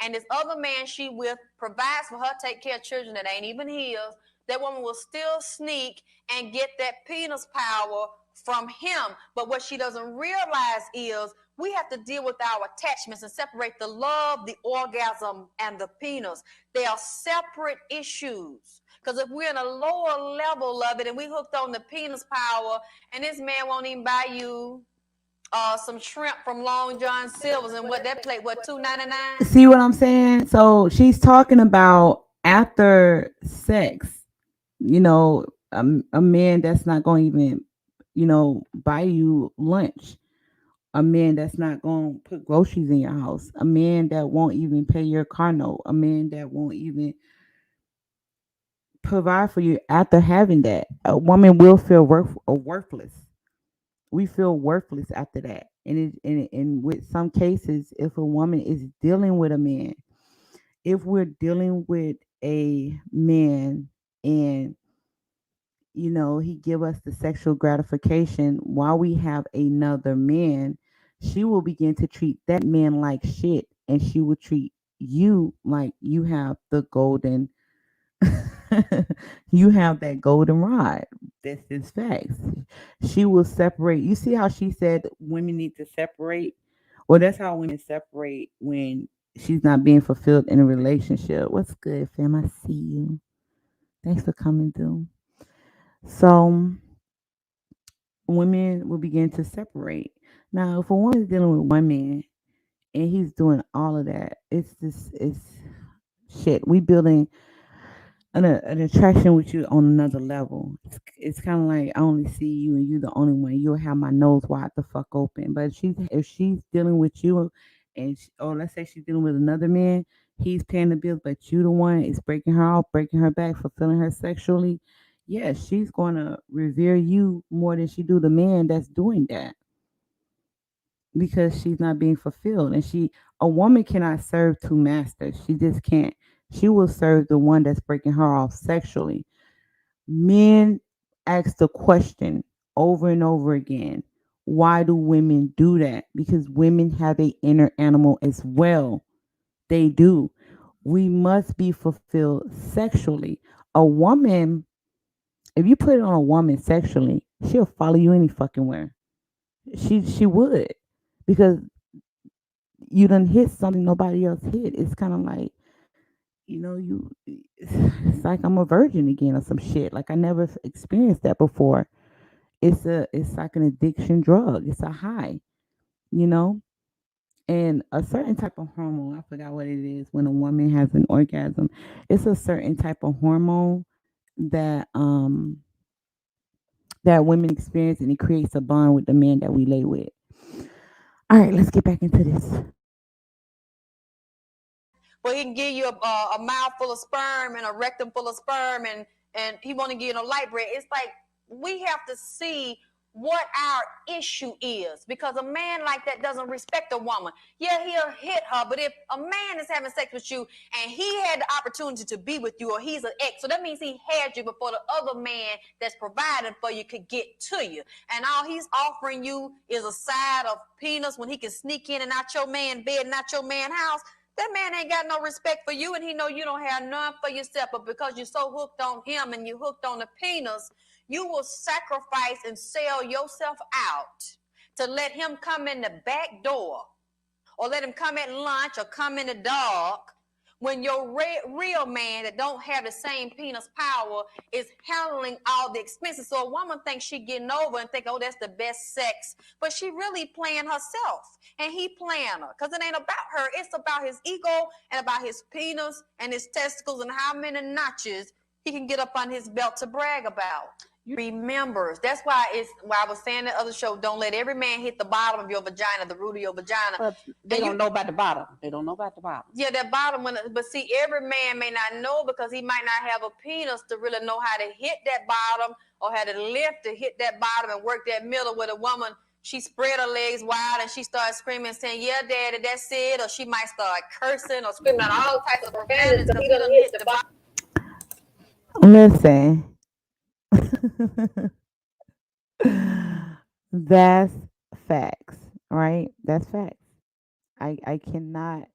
And this other man she with provides for her, take care of children that ain't even his, that woman will still sneak and get that penis power from him. But what she doesn't realize is we have to deal with our attachments and separate the love, the orgasm, and the penis. They are separate issues. Because if we're in a lower level of it and we hooked on the penis power, and this man won't even buy you some shrimp from Long John Silver's, and what that plate, what, $2.99? See what I'm saying? So she's talking about after sex, a man that's not going to even, buy you lunch. A man that's not going to put groceries in your house. A man that won't even pay your car note. A man that won't even provide for you after having that. A woman will feel worthless. We feel worthless after that. And with some cases, if a woman is dealing with a man, if we're dealing with a man and he give us the sexual gratification while we have another man, she will begin to treat that man like shit, and she will treat you like you have the golden you have that golden rod. This is facts. She will separate. You see how she said women need to separate? Well, that's how women separate when she's not being fulfilled in a relationship. What's good, fam? I see you. Thanks for coming through. So women will begin to separate. Now, if a woman is dealing with one man and he's doing all of that, it's shit. We building an attraction with you on another level. It's kind of like I only see you and you the only one. You'll have my nose wide the fuck open. But if she's dealing with you, and or let's say she's dealing with another man, he's paying the bills, but you the one is breaking her off, breaking her back, fulfilling her sexually. Yes, she's gonna revere you more than she do the man that's doing that, because she's not being fulfilled. And a woman cannot serve two masters. She just can't. She will serve the one that's breaking her off sexually. Men ask the question over and over again, why do women do that? Because women have a inner animal as well. They do. We must be fulfilled sexually. A woman, if you put it on a woman sexually, she'll follow you any fucking where. She would, because you done hit something nobody else hit. It's kind of like, you. It's like I'm a virgin again or some shit. Like I never experienced that before. It's like an addiction drug. It's a high, you know. And a certain type of hormone, I forgot what it is when a woman has an orgasm. It's a certain type of hormone that that women experience, and it creates a bond with the man that we lay with. All right, let's get back into this. But he can give you a mouth full of sperm and a rectum full of sperm, and he want to give you no light bread. It's like we have to see what our issue is, because a man like that doesn't respect a woman. Yeah, he'll hit her, but if a man is having sex with you and he had the opportunity to be with you, or he's an ex, so that means he had you before the other man that's providing for you could get to you, and all he's offering you is a side of penis when he can sneak in and out your man bed and out your man house. That man ain't got no respect for you, and he know you don't have none for yourself. But because you're so hooked on him and you hooked on the penis, you will sacrifice and sell yourself out to let him come in the back door, or let him come at lunch, or come in the dark, when your real man that don't have the same penis power is handling all the expenses. So a woman thinks she getting over and think, oh, that's the best sex, but she really playing herself, and he playing her, because it ain't about her. It's about his ego and about his penis and his testicles and how many notches he can get up on his belt to brag about. Remembers. That's why I was saying the other show, don't let every man hit the bottom of your vagina, the root of your vagina. But they don't know about the bottom. They don't know about the bottom. Yeah, that bottom one. But see, every man may not know, because he might not have a penis to really know how to hit that bottom, or how to lift to hit that bottom and work that middle. With a woman, she spread her legs wide and she starts screaming, saying, "Yeah, daddy, that's it," or she might start cursing or screaming out all types of profanities because he done hit the bottom. Listen, that's facts, right? That's facts. I cannot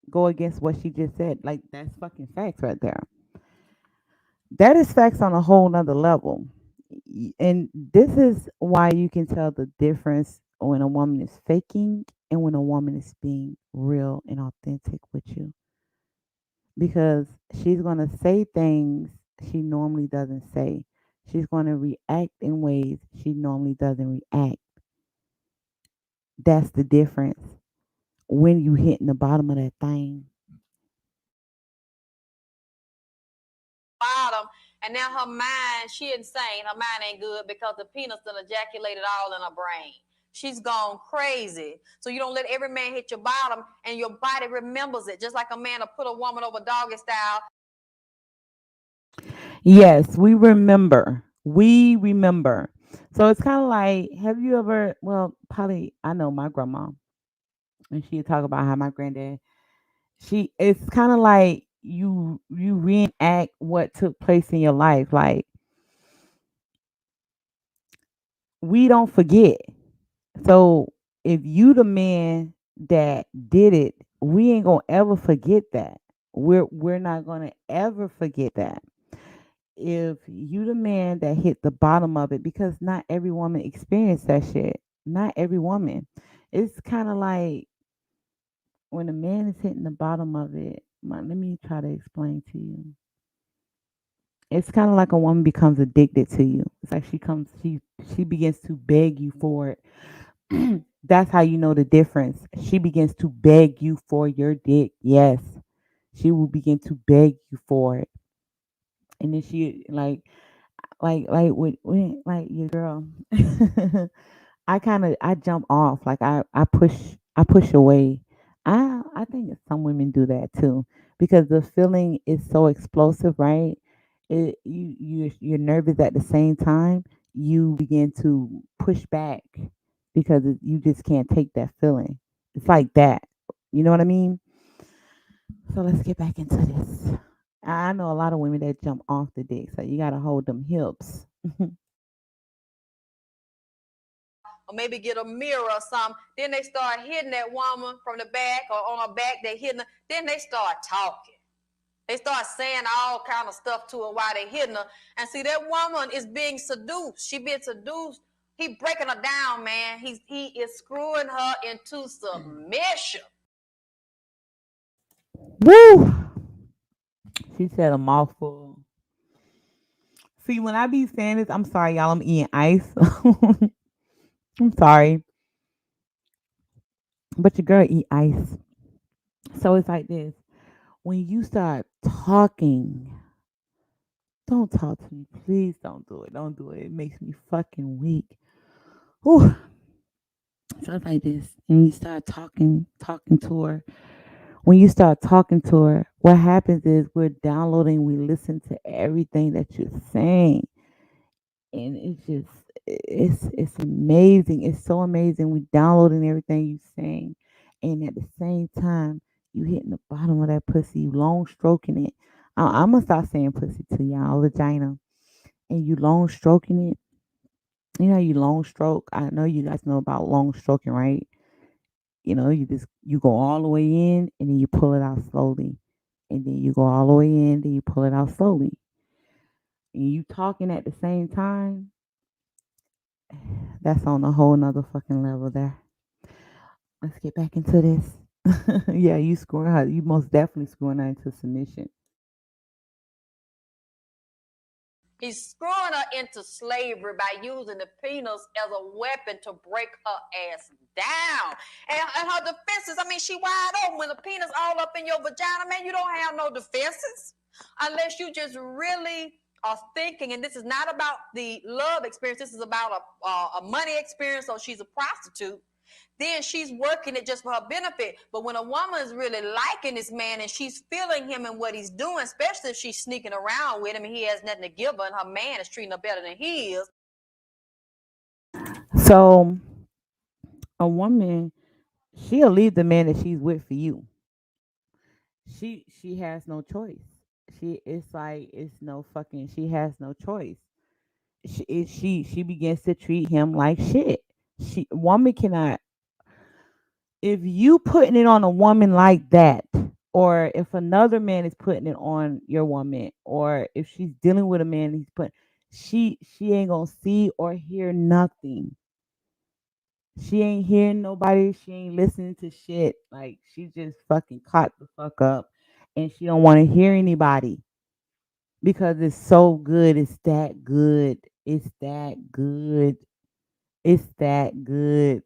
go against what she just said. Like that's fucking facts right there. That is facts on a whole nother level. And this is why you can tell the difference when a woman is faking and when a woman is being real and authentic with you. Because she's going to say things she normally doesn't say. She's going to react in ways she normally doesn't react. That's the difference when you hitting the bottom of that thing. Bottom, and now her mind, she insane. Her mind ain't good because the penis done ejaculated all in her brain. She's gone crazy. So you don't let every man hit your bottom, and your body remembers it. Just like a man will put a woman over doggy style. Yes, we remember. We remember. So it's kind of like, have you ever, well, probably, I know my grandma, and she'd talk about how my granddad, it's kind of like you reenact what took place in your life. Like, we don't forget. So if you the man that did it, we ain't gonna ever forget that. We're not gonna ever forget that. If you the man that hit the bottom of it, because not every woman experienced that shit. Not every woman. It's kind of like when a man is hitting the bottom of it. Let me try to explain to you. It's kind of like a woman becomes addicted to you. It's like she begins to beg you for it. That's how you know the difference. She begins to beg you for your dick. Yes, she will begin to beg you for it, and then she like with like your girl. I jump off. Like I push away. I think some women do that too, because the feeling is so explosive, right? You're nervous at the same time. You begin to push back because you just can't take that feeling. It's like that. You know what I mean? So let's get back into this. I know a lot of women that jump off the dick, so you gotta hold them hips. Or maybe get a mirror or something. Then they start hitting that woman from the back, or on her back, they hitting her. Then they start talking. They start saying all kind of stuff to her while they hitting her. And see, that woman is being seduced. She being seduced. He breaking her down, man. He is screwing her into submission. Woo! She said a mouthful. See, when I be saying this, I'm sorry, y'all. I'm eating ice. I'm sorry, but your girl eat ice. So it's like this. When you start talking, don't talk to me. Please don't do it. Don't do it. It makes me fucking weak. Whew. So it's like this. And you start talking to her. When you start talking to her, what happens is we're downloading, we listen to everything that you're saying. And it's just it's amazing. It's so amazing. We downloading everything you saying. And at the same time, you hitting the bottom of that pussy, you long stroking it. I'm gonna start saying pussy to y'all, vagina. And you long stroking it. You know you long stroke. I know you guys know about long stroking, right? You go all the way in and then you pull it out slowly. And then you go all the way in, then you pull it out slowly. And you talking at the same time, that's on a whole nother fucking level there. Let's get back into this. Yeah, you screwing her. You most definitely screwing her into submission. He's screwing her into slavery by using the penis as a weapon to break her ass down. And her defenses, I mean, she wide open. When the penis all up in your vagina, man, you don't have no defenses. Unless you just really are thinking, and this is not about the love experience, this is about a money experience, so she's a prostitute. Then she's working it just for her benefit. But when a woman is really liking this man and she's feeling him and what he's doing, especially if she's sneaking around with him and he has nothing to give her and her man is treating her better than he is. So a woman, she'll leave the man that she's with for you. She has no choice. It's like it's no fucking. She has no choice. She begins to treat him like shit. Woman cannot, if you putting it on a woman like that, or if another man is putting it on your woman, or if she's dealing with a man, she ain't gonna see or hear nothing. She ain't hearing nobody. She ain't listening to shit. Like she just fucking caught the fuck up, and she don't want to hear anybody because it's so good. It's that good. It's that good. It's that good.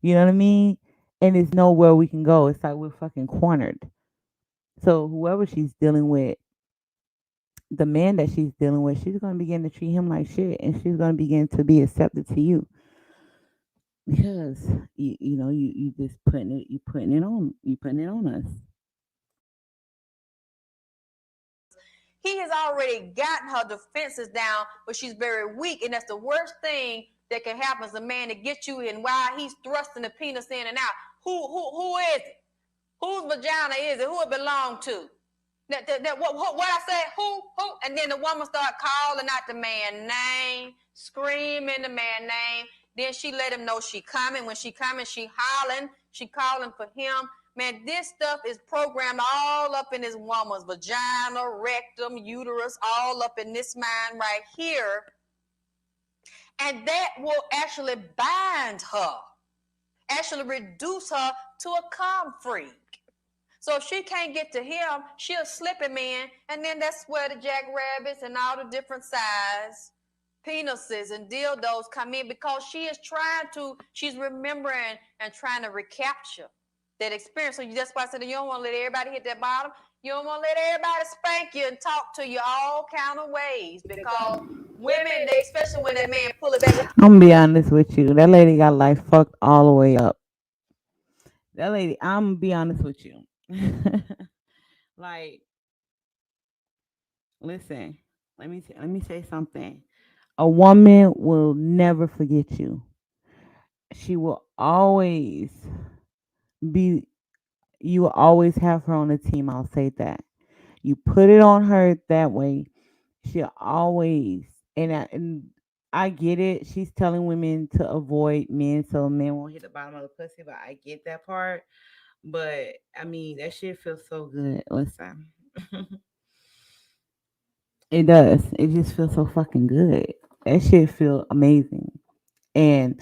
You know what I mean? And it's nowhere we can go. It's like we're fucking cornered. So whoever she's dealing with, the man that she's dealing with, she's gonna begin to treat him like shit, and she's gonna begin to be accepted to you because you just putting it on us. He has already gotten her defenses down, but she's very weak. And that's the worst thing that can happen is a man to get you in while he's thrusting the penis in and out. Who is it? Whose vagina is it? Who it belong to? What I said, who? And then the woman start calling out the man name, screaming the man name. Then she let him know she coming. When she coming, she hollering. She calling for him. Man, this stuff is programmed all up in this woman's vagina, rectum, uterus, all up in this mind right here. And that will actually bind her, actually reduce her to a calm freak. So if she can't get to him, she'll slip him in, and then that's where the jackrabbits and all the different size penises and dildos come in because she's remembering and trying to recapture that experience. So that's why I said you don't want to let everybody hit that bottom. You don't want to let everybody spank you and talk to you all kind of ways because women, they especially when that man pull it back. I'm gonna be honest with you. That lady got life fucked all the way up. That lady, I'm gonna be honest with you. Like, listen, let me say something. A woman will never forget you. She will always be. You will always have her on the team. I'll say that. You put it on her that way. She'll always and I get it. She's telling women to avoid men so men won't hit the bottom of the pussy. But I get that part. But I mean, that shit feels so good. Listen. It does. It just feels so fucking good. That shit feel amazing. And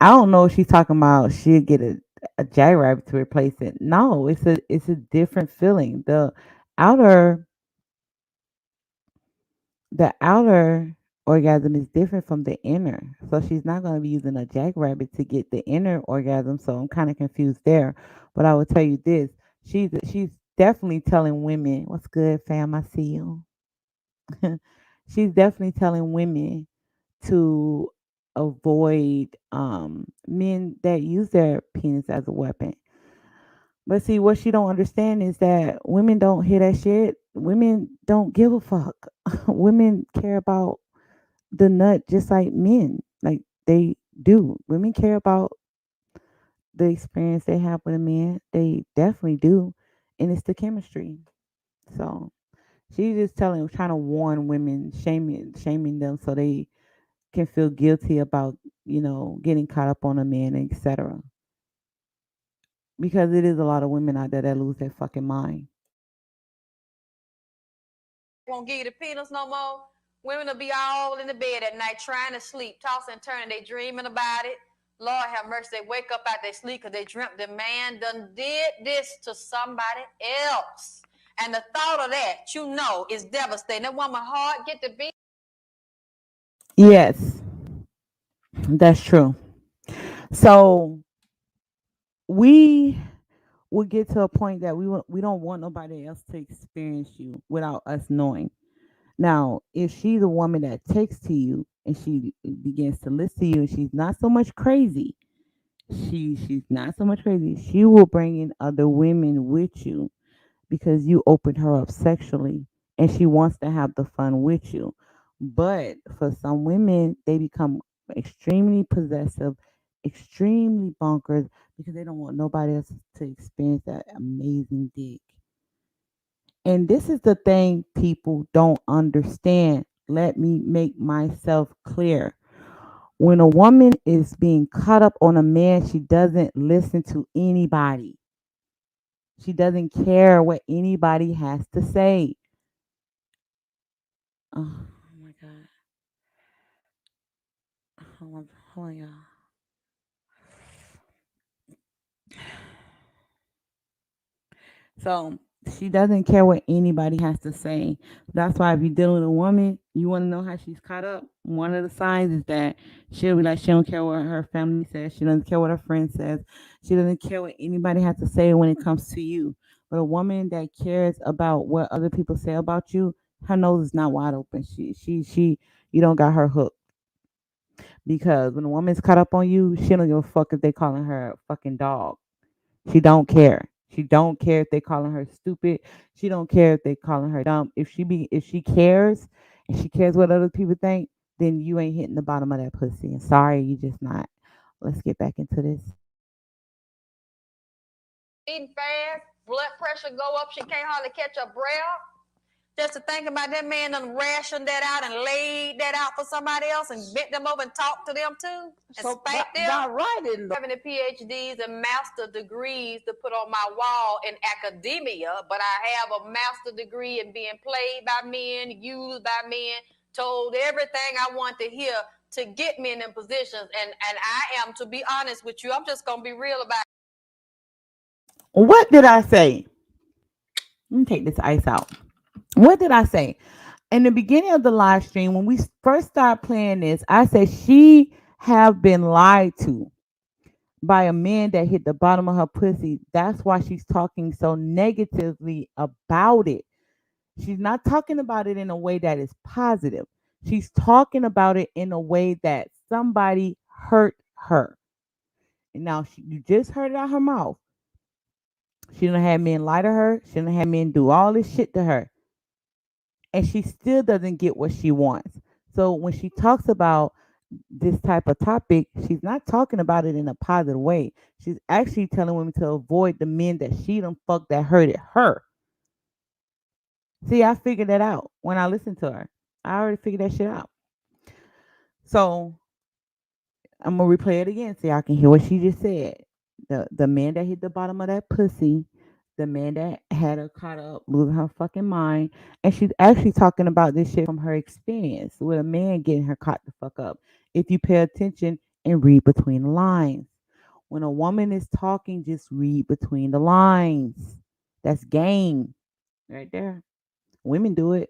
I don't know if she's talking about she'll get a jackrabbit to replace it. No, it's a different feeling. Outer the outer orgasm is different from the inner. So she's not gonna be using a jackrabbit to get the inner orgasm. So I'm kind of confused there. But I will tell you this: she's definitely telling women, "What's good, fam? I see you." She's definitely telling women to avoid men that use their penis as a weapon. But see, what she don't understand is that women don't hear that shit. Women don't give a fuck. Women care about the nut just like men. Like they do. Women care about the experience they have with a man. They definitely do. And it's the chemistry. So she's just trying to warn women, shaming them so they can feel guilty about, getting caught up on a man, etc. Because it is a lot of women out there that lose their fucking mind. Won't give you the peanuts no more. Women will be all in the bed at night trying to sleep, tossing and turning, they dreaming about it. Lord have mercy, they wake up out their sleep because they dreamt the man done did this to somebody else. And the thought of that, is devastating. That woman heart get to be. Yes, that's true. So we will get to a point that we don't want nobody else to experience you without us knowing. Now, if she's a woman that takes to you and she begins to listen to you, and she's not so much crazy, she's not so much crazy. She will bring in other women with you because you opened her up sexually and she wants to have the fun with you. But for some women, they become extremely possessive, extremely bonkers because they don't want nobody else to experience that amazing dick. And this is the thing people don't understand. Let me make myself clear. When a woman is being caught up on a man, she doesn't listen to anybody. She doesn't care what anybody has to say. Oh my god. Hold on, y'all. So she doesn't care what anybody has to say. That's why if you're dealing with a woman, you want to know how she's caught up. One of the signs is that she'll be like, she don't care what her family says. She doesn't care what her friend says. She doesn't care what anybody has to say when it comes to you. But a woman that cares about what other people say about you, her nose is not wide open. You don't got her hooked. Because when a woman's caught up on you, she don't give a fuck if they calling her a fucking dog. She don't care. She don't care if they calling her stupid. She don't care if they calling her dumb. If she cares and she cares what other people think, then you ain't hitting the bottom of that pussy. And sorry, you just not. Let's get back into this. Eating fast, blood pressure go up, she can't hardly catch her breath. Just to think about that man done rationed that out and laid that out for somebody else and bent them over and talked to them too and So spanked them. by writing, Having the PhDs and master degrees to put on my wall in academia, but I have a master degree in being played by men, used by men, told everything I want to hear to get me in them positions. And I am, to be honest with you, I'm just gonna be real about it. What did I say? Let me take this ice out. What did I say? In the beginning of the live stream, when we first started playing this, I said she have been lied to by a man that hit the bottom of her pussy. That's why she's talking so negatively about it. She's not talking about it in a way that is positive. She's talking about it in a way that somebody hurt her. And now you just heard it out her mouth. She done had men lie to her. She done had men do all this shit to her. And she still doesn't get what she wants. So when she talks about this type of topic, she's not talking about it in a positive way. She's actually telling women to avoid the men that she done fucked that hurted her. See, I figured that out when I listened to her. I already figured that shit out. So I'm gonna replay it again so y'all can hear what she just said. The man that hit the bottom of that pussy the man that had her caught up losing her fucking mind. And she's actually talking about this shit from her experience with a man getting her caught the fuck up. If you pay attention and read between the lines. When a woman is talking, just read between the lines. That's game right there. Women do it.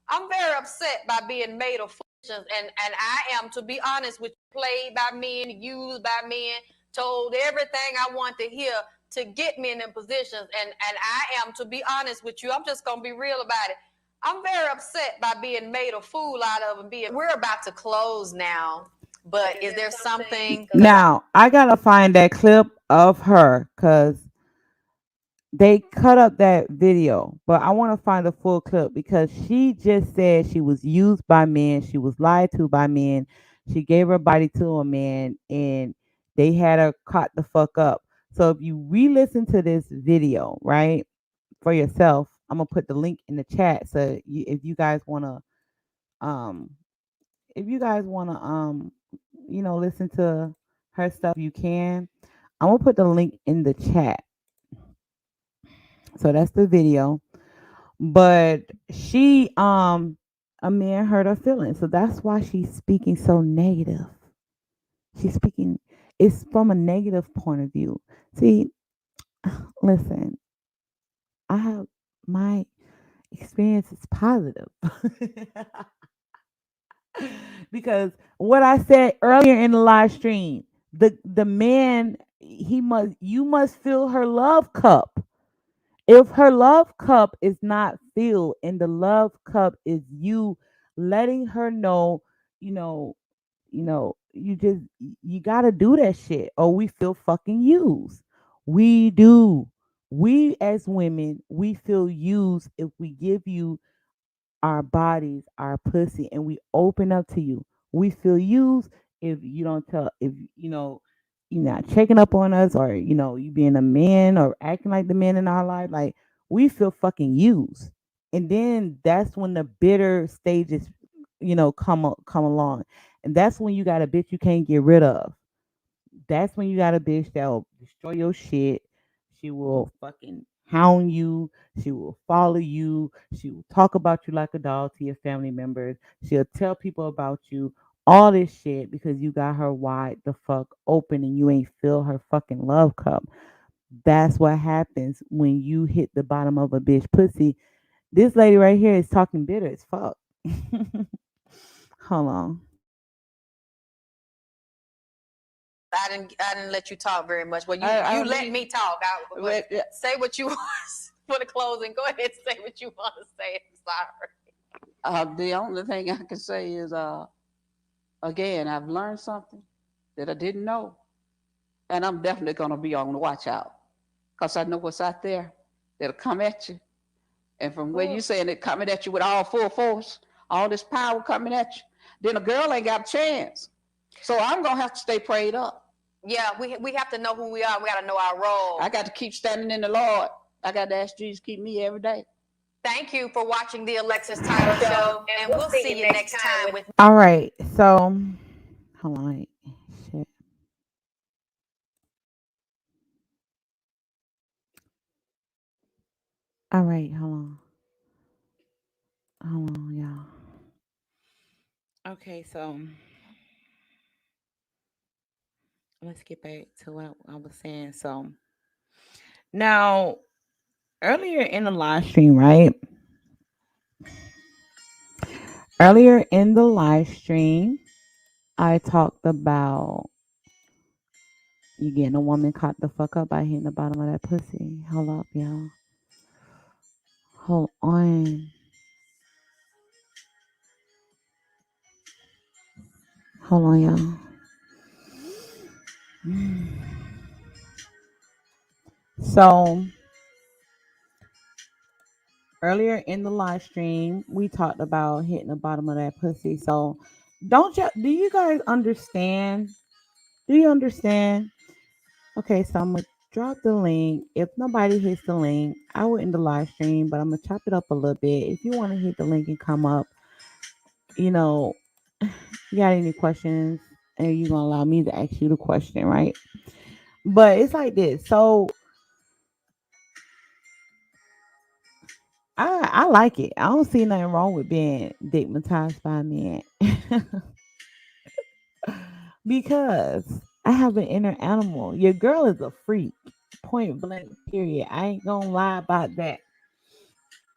I'm very upset by being made of foolishness, and I am, to be honest with you, played by men, used by men, told everything I want to hear to get me in them positions, and I am, to be honest with you, I'm just gonna be real about it. I'm very upset by being made a fool out of and being. We're about to close now, but is there something? Because Now, I gotta find that clip of her because they cut up that video, but I want to find the full clip because she just said she was used by men, she was lied to by men, she gave her body to a man, and they had her caught the fuck up. So if you re-listen to this video, right, for yourself, I'm gonna put the link in the chat. So if you guys wanna, um, if you guys wanna, listen to her stuff, you can. I'm gonna put the link in the chat. So that's the video. But she a man hurt her feelings, so that's why she's speaking so negative. She's speaking, it's from a negative point of view. See, listen, I have my experience is positive. Because what I said earlier in the live stream, the man, he must, you must fill her love cup. If her love cup is not filled and the love cup is you letting her know, you know, you just, you gotta do that shit or we feel fucking used. We do. We as women, we feel used if we give you our bodies, our pussy, and we open up to you. We feel used if you don't tell, if you're not checking up on us, or you being a man or acting like the man in our life. Like we feel fucking used, and then that's when the bitter stages, come along, and that's when you got a bitch you can't get rid of. That's when you got a bitch that'll destroy your shit. She will fucking hound you. She will follow you. She will talk about you like a dog to your family members. She'll tell people about you. All this shit because you got her wide the fuck open and you ain't fill her fucking love cup. That's what happens when you hit the bottom of a bitch pussy. This lady right here is talking bitter as fuck. Hold on. I didn't let you talk very much. Well, I you let need, me talk. but, Say what you want for the closing. Go ahead and say what you want to say. I'm sorry. the only thing I can say is, again, I've learned something that I didn't know, and I'm definitely going to be on the watch out because I know what's out there that'll come at you. And from where you saying it coming at you with all full force, all this power coming at you, then a girl ain't got a chance. So I'm gonna have to stay prayed up. Yeah, we have to know who we are. We got to know our role. I got to keep standing in the Lord. I got to ask Jesus to keep me every day. Thank you for watching the Alexis Title Show, and we'll see you next time with. All right. So, hold on. Shit. All right. Hold on. Hold on, y'all. Okay. So, let's get back to what I was saying. So, now, earlier in the live stream, right? Earlier in the live stream, I talked about you getting a woman caught the fuck up by hitting the bottom of that pussy. Hold up, y'all. Hold on. Hold on, y'all. So, earlier in the live stream, we talked about hitting the bottom of that pussy. So, do you guys understand? Do you understand? Okay, so I'm gonna drop the link. If nobody hits the link, I will end the live stream, but I'm gonna chop it up a little bit. If you want to hit the link and come up, you know, you got any questions, and you gonna allow me to ask you the question, right? But it's like this. So I like it. I don't see nothing wrong with being stigmatized by men. Because I have an inner animal. Your girl is a freak. Point blank period. I ain't gonna lie about that.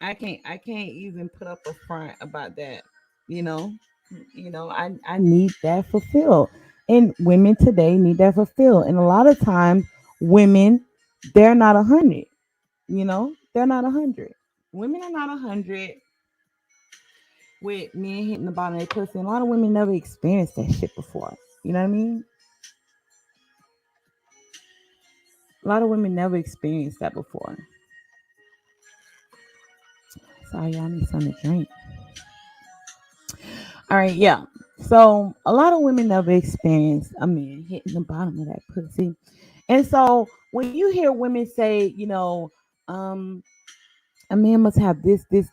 I can't even put up a front about that. You know? I need that fulfilled. And women today need that fulfilled. And a lot of times women, they're not 100. They're not 100. Women are not 100 with men hitting the bottom of their pussy. And a lot of women never experienced that shit before. You know what I mean? A lot of women never experienced that before. Sorry, y'all need something to drink. All right, yeah. So a lot of women never experienced a man hitting the bottom of that pussy. And so when you hear women say, um, a man must have this, and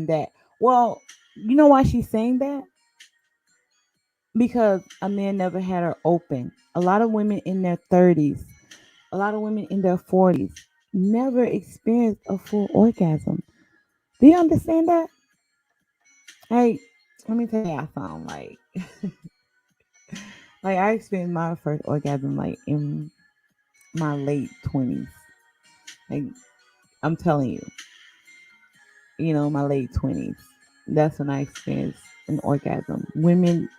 that. Well, you know why she's saying that? Because a man never had her open. A lot of women in their 30s, a lot of women in their 40s never experienced a full orgasm. Do you understand that? Hey, let me tell you, I sound like I experienced my first orgasm like in my late 20s. Like I'm telling you, my late 20s. That's when I experienced an orgasm. Women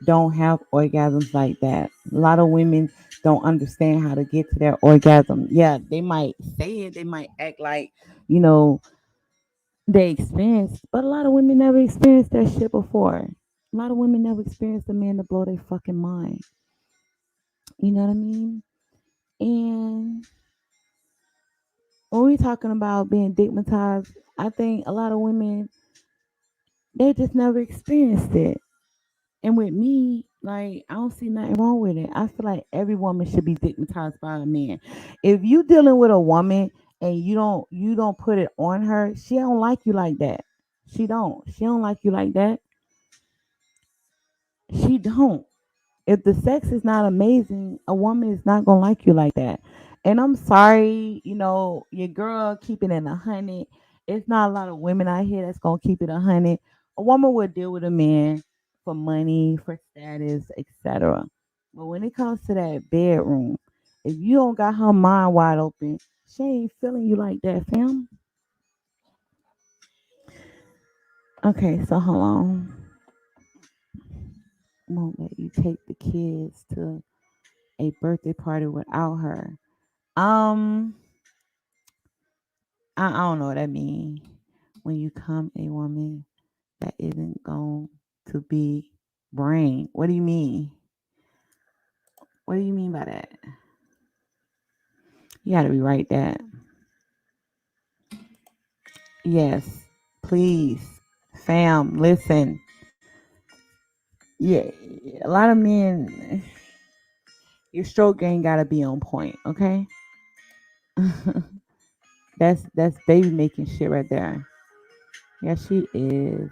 don't have orgasms like that. A lot of women don't understand how to get to their orgasm. Yeah, they might say it, they might act like, you know, they experienced, but a lot of women never experienced that shit before. A lot of women never experienced a man to blow their fucking mind. You know what I mean? And when we talking about being stigmatized, I think a lot of women, they just never experienced it. And with me, like I don't see nothing wrong with it. I feel like every woman should be stigmatized by a man. If you dealing with a woman and you don't put it on her, she don't like you like that. She don't like you like that. She don't. If the sex is not amazing, a woman is not gonna like you like that. And I'm sorry, your girl keeping it 100. It's not a lot of women out here that's gonna keep it 100. A woman will deal with a man for money, for status, etc. But when it comes to that bedroom, if you don't got her mind wide open, she ain't feeling you like that, fam. Okay, so hold on. Won't let you take the kids to a birthday party without her. Um, I don't know what that means. When you come a woman that isn't going to be brain. What do you mean? What do you mean by that? You gotta rewrite that. Yes, please, fam. Listen. Yeah, a lot of men. Your stroke game gotta be on point. Okay. That's baby making shit right there. Yeah, she is.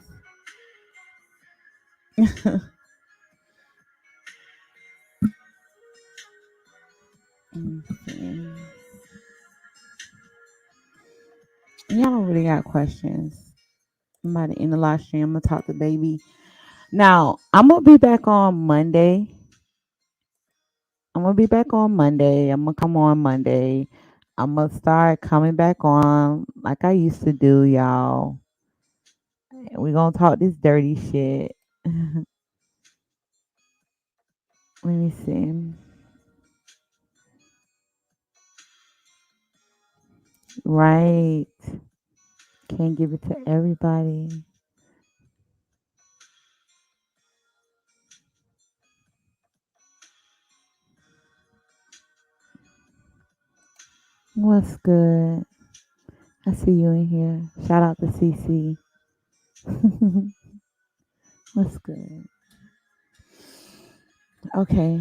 Mhm. Y'all don't really got questions. I'm about to end the live stream. I'm gonna talk to baby. Now I'm gonna be back on Monday. I'm gonna be back on Monday. I'm gonna come on Monday. I'm gonna start coming back on like I used to do, y'all. We're gonna talk this dirty shit. Let me see. Right. Can't give it to everybody. What's good? I see you in here. Shout out to CC. What's good? Okay.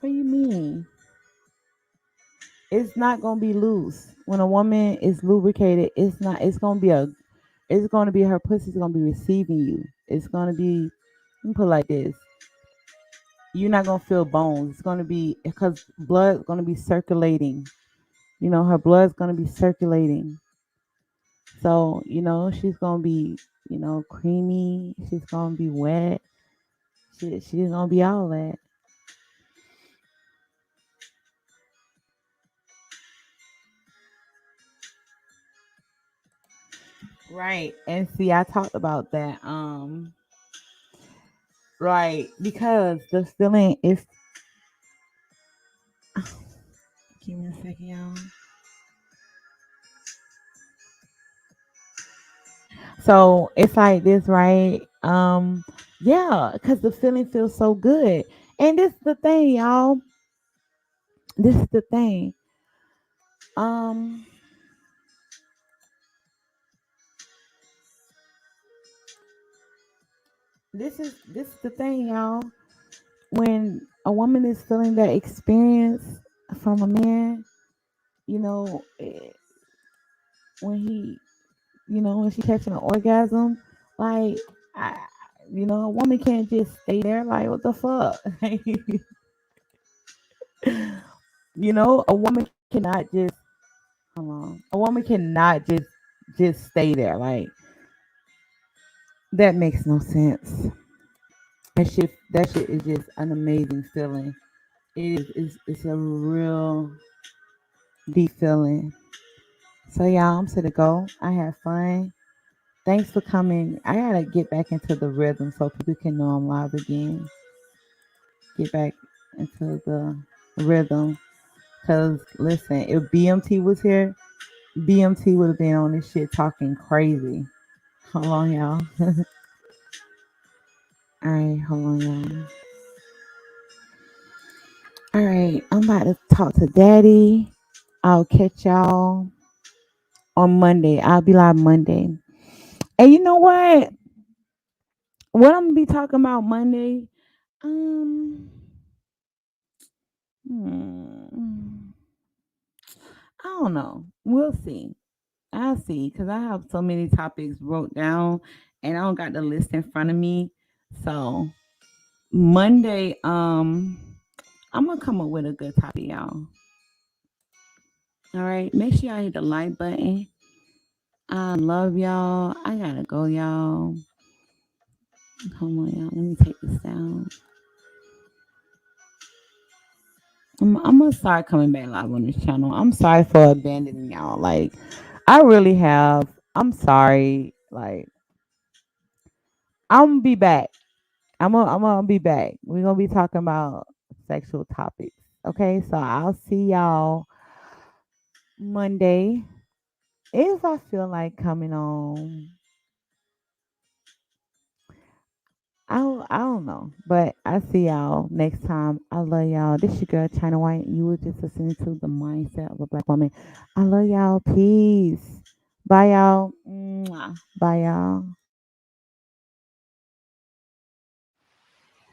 What do you mean? It's not gonna be loose. When a woman is lubricated, it's not. It's gonna be a. It's gonna be her pussy's gonna be receiving you. It's gonna be, let me put it like this. You're not gonna feel bones. It's gonna be because blood's gonna be circulating. Her blood's gonna be circulating. So, she's gonna be, creamy. She's gonna be wet. She's gonna be all that. Right. And see, I talked about that. Right, because the feeling if give me a second, y'all. So it's like this, right? Yeah, because the feeling feels so good. And this is the thing, y'all. This is the thing. Um, this is the thing, y'all. When a woman is feeling that experience from a man, you know, eh, when he, when she catching an orgasm, like, I, a woman can't just stay there. Like, what the fuck? A woman cannot just hold on. A woman cannot just stay there. Like, that makes no sense. That shit is just an amazing feeling. It is it's a real deep feeling. So y'all, I'm to go. I had fun. Thanks for coming. I gotta get back into the rhythm so people can know I'm live again. Get back into the rhythm. Cause listen, if BMT was here, BMT would have been on this shit talking crazy. Hold on, y'all. All right, hold on, y'all. All right, I'm about to talk to Daddy. I'll catch y'all on Monday. I'll be live Monday. And you know what? What I'm gonna be talking about Monday? Um, hmm, I don't know. We'll see. I'll see because I have so many topics wrote down, and I don't got the list in front of me. So Monday, I'm gonna come up with a good topic, y'all. All right, make sure y'all hit the like button. I love y'all. I gotta go, y'all. Come on, y'all. Let me take this down. I'm gonna start coming back live on this channel. I'm sorry for abandoning y'all. Like, I really have. I'm sorry. Like, I'm gonna be back. I'm gonna be back. We're gonna be talking about sexual topics. Okay, so I'll see y'all Monday. If I feel like coming on, I don't know. But I see y'all next time. I love y'all. This your girl China White. You were just listening to the mindset of a black woman. I love y'all. Peace. Bye y'all. Mwah. Bye y'all.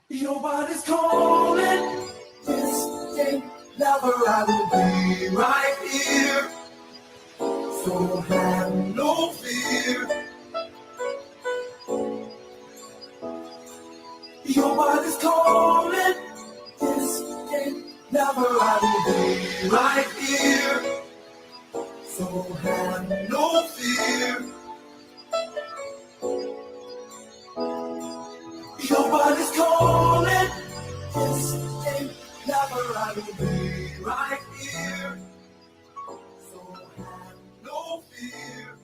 Your body's calling. This ain't never. I will be right here. So have no fear. Your body's calling. This ain't never. I will be right here. So have no fear. Your body's calling. This ain't never. I will be right here. So have no fear.